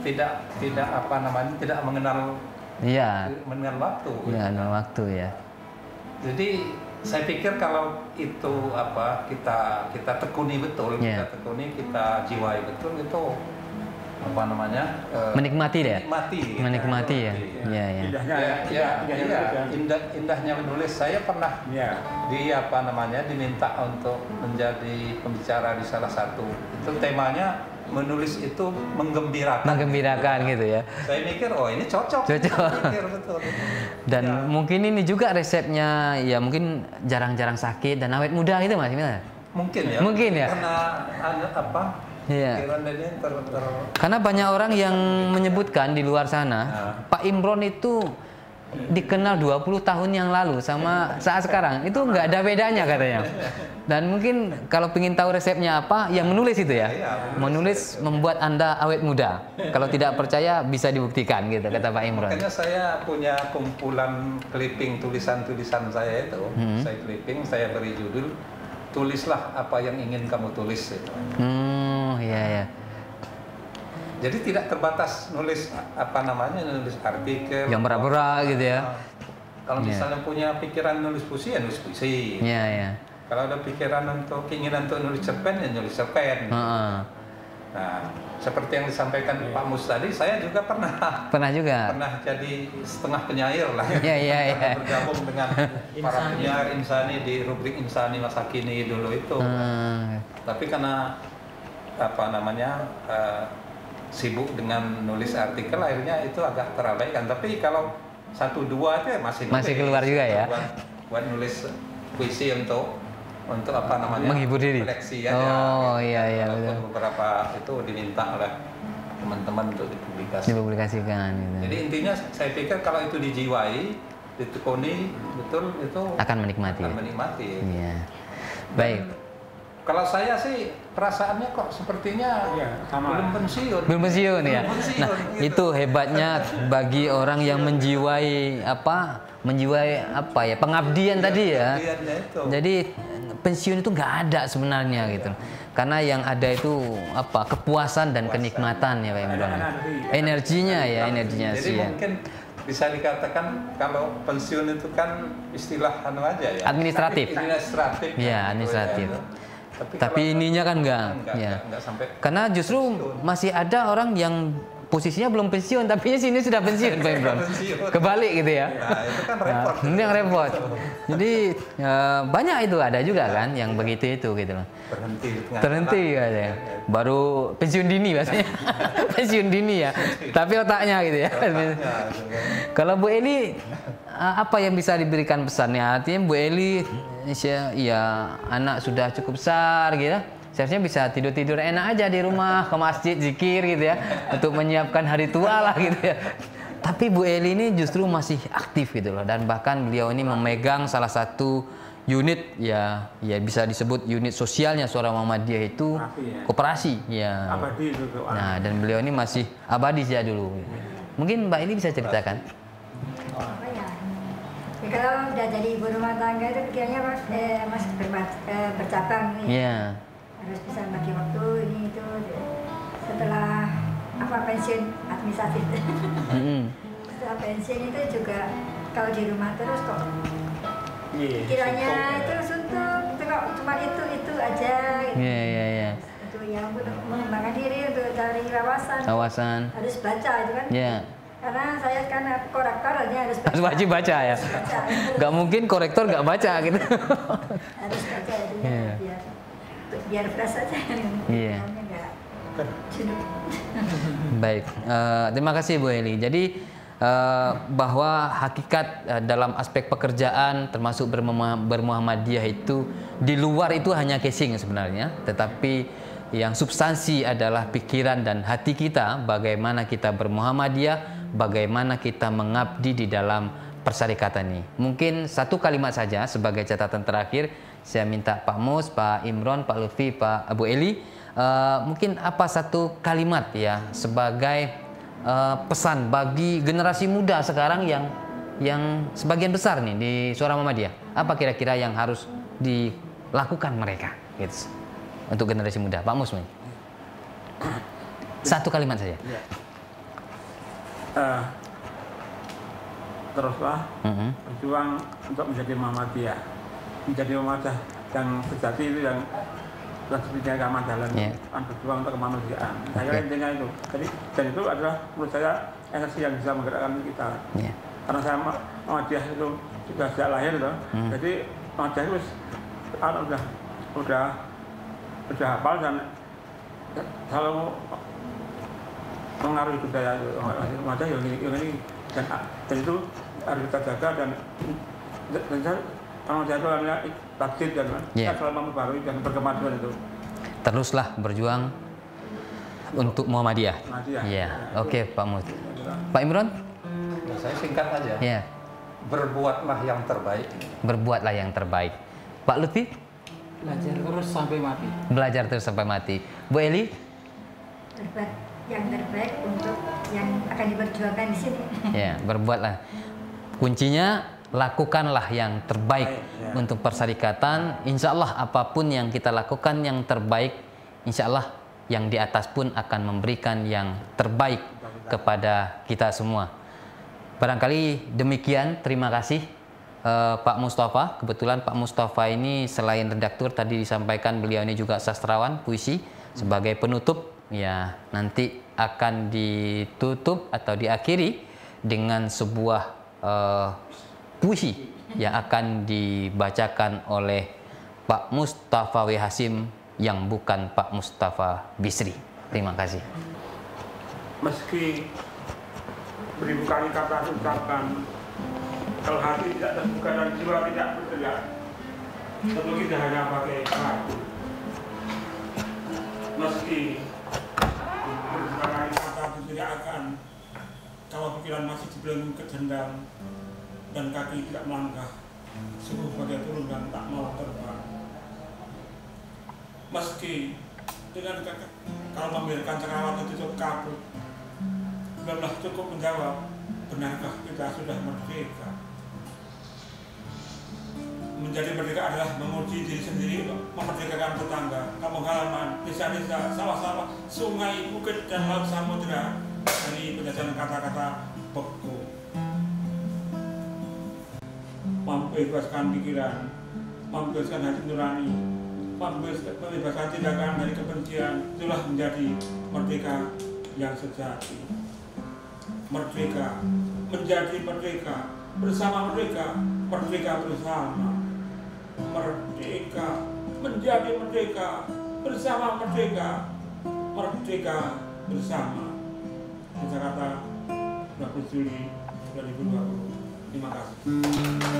tidak apa namanya tidak mengenal waktu. Iya, mengenal waktu ya. Jadi saya pikir kalau itu apa kita tekuni betul, kita tekuni, kita jiwai betul itu apa namanya menikmati deh. Menikmati ya. Iya, iya. Indahnya menulis. Saya pernah diminta untuk menjadi pembicara di salah satu. Itu temanya menulis itu menggembirakan gitu ya. Saya mikir ini cocok. Betul. Dan mungkin ini juga resepnya ya mungkin jarang-jarang sakit dan awet muda itu Mas. Mungkin ya. Karena apa? Iya. Karena banyak orang yang menyebutkan di luar sana Pak Imron itu dikenal 20 tahun yang lalu sama saat sekarang itu nggak ada bedanya katanya. Dan mungkin kalau ingin tahu resepnya apa, ya menulis itu ya. Menulis membuat Anda awet muda. Kalau tidak percaya bisa dibuktikan gitu kata Pak Imron. Makanya saya punya kumpulan clipping tulisan-tulisan saya itu. Saya clipping, saya beri judul tulislah apa yang ingin kamu tulis itu. Iya. Jadi tidak terbatas nulis nulis artikel yang berat-berat gitu ya. Kalau misalnya punya pikiran nulis puisi ya nulis puisi. Iya. Kalau ada pikiran keinginan untuk nulis cerpen ya nulis cerpen. Nah, seperti yang disampaikan Pak Mus tadi, saya juga pernah juga. pernah jadi setengah penyair lah. Iya. Karena bergabung dengan para penyair Insani di rubrik Insani masa kini dulu itu. Tapi karena apa namanya sibuk dengan nulis artikel, akhirnya itu agak terabaikan. Tapi kalau 1-2 itu masih keluar juga ya. Buat nulis puisi untuk apa namanya, menghibur diri. koleksi aja. Oh iya betul. Beberapa itu diminta oleh teman-teman untuk dipublikasikan gitu. Jadi intinya saya pikir kalau itu dijiwai, ditekuni betul, itu akan menikmati. Iya. Baik. Kalau saya sih perasaannya kok sepertinya belum pensiun. Belum pensiun ya. Nah, gitu. itu hebatnya bagi orang yang menjiwai pengabdian tadi ya. Jadi pensiun itu nggak ada sebenarnya gitu. Karena yang ada itu kepuasan dan kenikmatan ya Pak Imron. Energinya Jadi sih ya. mungkin bisa dikatakan kalau pensiun itu kan istilah aja ya. Administratif. Ya, administratif. Tapi ininya kan enggak sampai. Karena justru masih ada orang yang posisinya belum pensiun tapi sini sudah pensiun Pak Imron. Kebalik gitu ya. Nah, itu kan repot. Ini yang repot. Jadi banyak itu ada juga kan yang begitu itu gitu loh. Terhenti katanya. Baru pensiun dini biasanya. Pensiun dini ya. Tapi otaknya gitu ya. Kalau Bu Eli apa yang bisa diberikan pesannya? Artinya Bu Eli ya anak sudah cukup besar gitu. Seharusnya bisa tidur enak aja di rumah, ke masjid, zikir gitu ya, untuk menyiapkan hari tua lah gitu ya. Tapi Bu Eli ini justru masih aktif gitu loh, dan bahkan beliau ini memegang salah satu unit ya bisa disebut unit sosialnya Suara Muhammadiyah itu koperasi ya. Abadi itu. Nah, dan beliau ini masih abadi sejak dulu. Mungkin Mbak Eli bisa ceritakan. Apa ya? Kalau udah jadi ibu rumah tangga itu pikirannya mas bercabang nih. Iya. Harus bisa bagi waktu ini itu. Setelah pensiun administratif. Setelah pensiun itu juga kalau di rumah terus kok pikirannya itu suntuk, itu kok cuma itu aja. Iya. Itu yang untuk mengembangkan diri, untuk cari wawasan. Harus baca itu kan. Iya. Karena saya kan korektor aja harus baca. Harus wajib baca ya. Gak mungkin korektor gak baca gitu. Harus baca itu biar fresh aja. Iya. Baik, terima kasih Bu Eli. Jadi bahwa hakikat dalam aspek pekerjaan termasuk bermuhammadiyah itu di luar itu hanya casing sebenarnya, tetapi yang substansi adalah pikiran dan hati kita, bagaimana kita bermuhammadiyah, bagaimana kita mengabdi di dalam persyarikatan ini. Mungkin satu kalimat saja sebagai catatan terakhir, saya minta Pak Mus, Pak Imron, Pak Lutfi, Pak Abu Eli, mungkin apa satu kalimat ya sebagai pesan bagi generasi muda sekarang yang sebagian besar nih di Suara Muhammadiyah. Apa kira-kira yang harus dilakukan mereka gitu, untuk generasi muda? Pak Mus, satu kalimat saja. Teruslah berjuang untuk menjadi Muhammadiyah, menjadi Muhammadiyah yang sejati itu yang sepertinya agama jalan, berjuang untuk kemanusiaan. Saya kira intinya itu. Jadi dan itu adalah menurut saya energi yang bisa menggerakkan kita. Karena saya Muhammadiyah itu sudah sejak lahir loh. Jadi Muhammadiyah itu udah hafal dan selalu mengaruhi budaya Muhammadiyah yang ini dan itu harus kita jaga dan Muhammadiyah itu namanya tajdid dan kita selalu memperbarui dan berkemajuan itu. Teruslah berjuang untuk Muhammadiyah. Iya. Oke, Pak Mus. Pak Imron? Saya singkat aja. Iya. Berbuatlah yang terbaik. Berbuatlah yang terbaik. Pak Lutfi? Belajar terus sampai mati. Belajar terus sampai mati. Bu Eli? Berbuat yang terbaik untuk yang akan diperjuangkan di sini. Ya, berbuatlah. Kuncinya lakukanlah yang terbaik untuk persyarikatan. Insya Allah apapun yang kita lakukan yang terbaik, insya Allah yang di atas pun akan memberikan yang terbaik kepada kita semua. Barangkali demikian. Terima kasih Pak Mustafa. Kebetulan Pak Mustafa ini selain redaktur, tadi disampaikan beliau ini juga sastrawan puisi. Sebagai penutup, ya nanti akan ditutup atau diakhiri dengan sebuah puisi yang akan dibacakan oleh Pak Mustafa W. Hasim yang bukan Pak Mustafa Bisri. Terima kasih. Meski beribu kali kata ucapkan, kalau hati tidak terbuka dan jiwa tidak bergerak, tentu kita hanya pakai batu. Meski beribu kali kata diteriakkan, kalau pikiran masih dibelenggu kedendam dan kaki tidak melangkah, sungguh bagai turun dan tak mau terbang. Meski dengan kalau membiarkan cakrawala ditutup kabut, belumlah cukup menjawab, benarkah kita sudah merdeka? Menjadi merdeka adalah menguji diri sendiri, memerdekakan tetangga, kampung halaman, desa-desa, sawah-sawah, sungai, bukit, dan laut samudera dari penjajahan kata-kata beku. Mampu bebaskan pikiran, mampu bebaskan hati nurani, mampu membebaskan tindakan dari kebencian, itulah menjadi merdeka yang sejati. Merdeka, menjadi merdeka, bersama merdeka, merdeka bersama. Merdeka, menjadi merdeka, bersama merdeka, merdeka bersama. Jakarta, 20 Juli 2020. Terima kasih.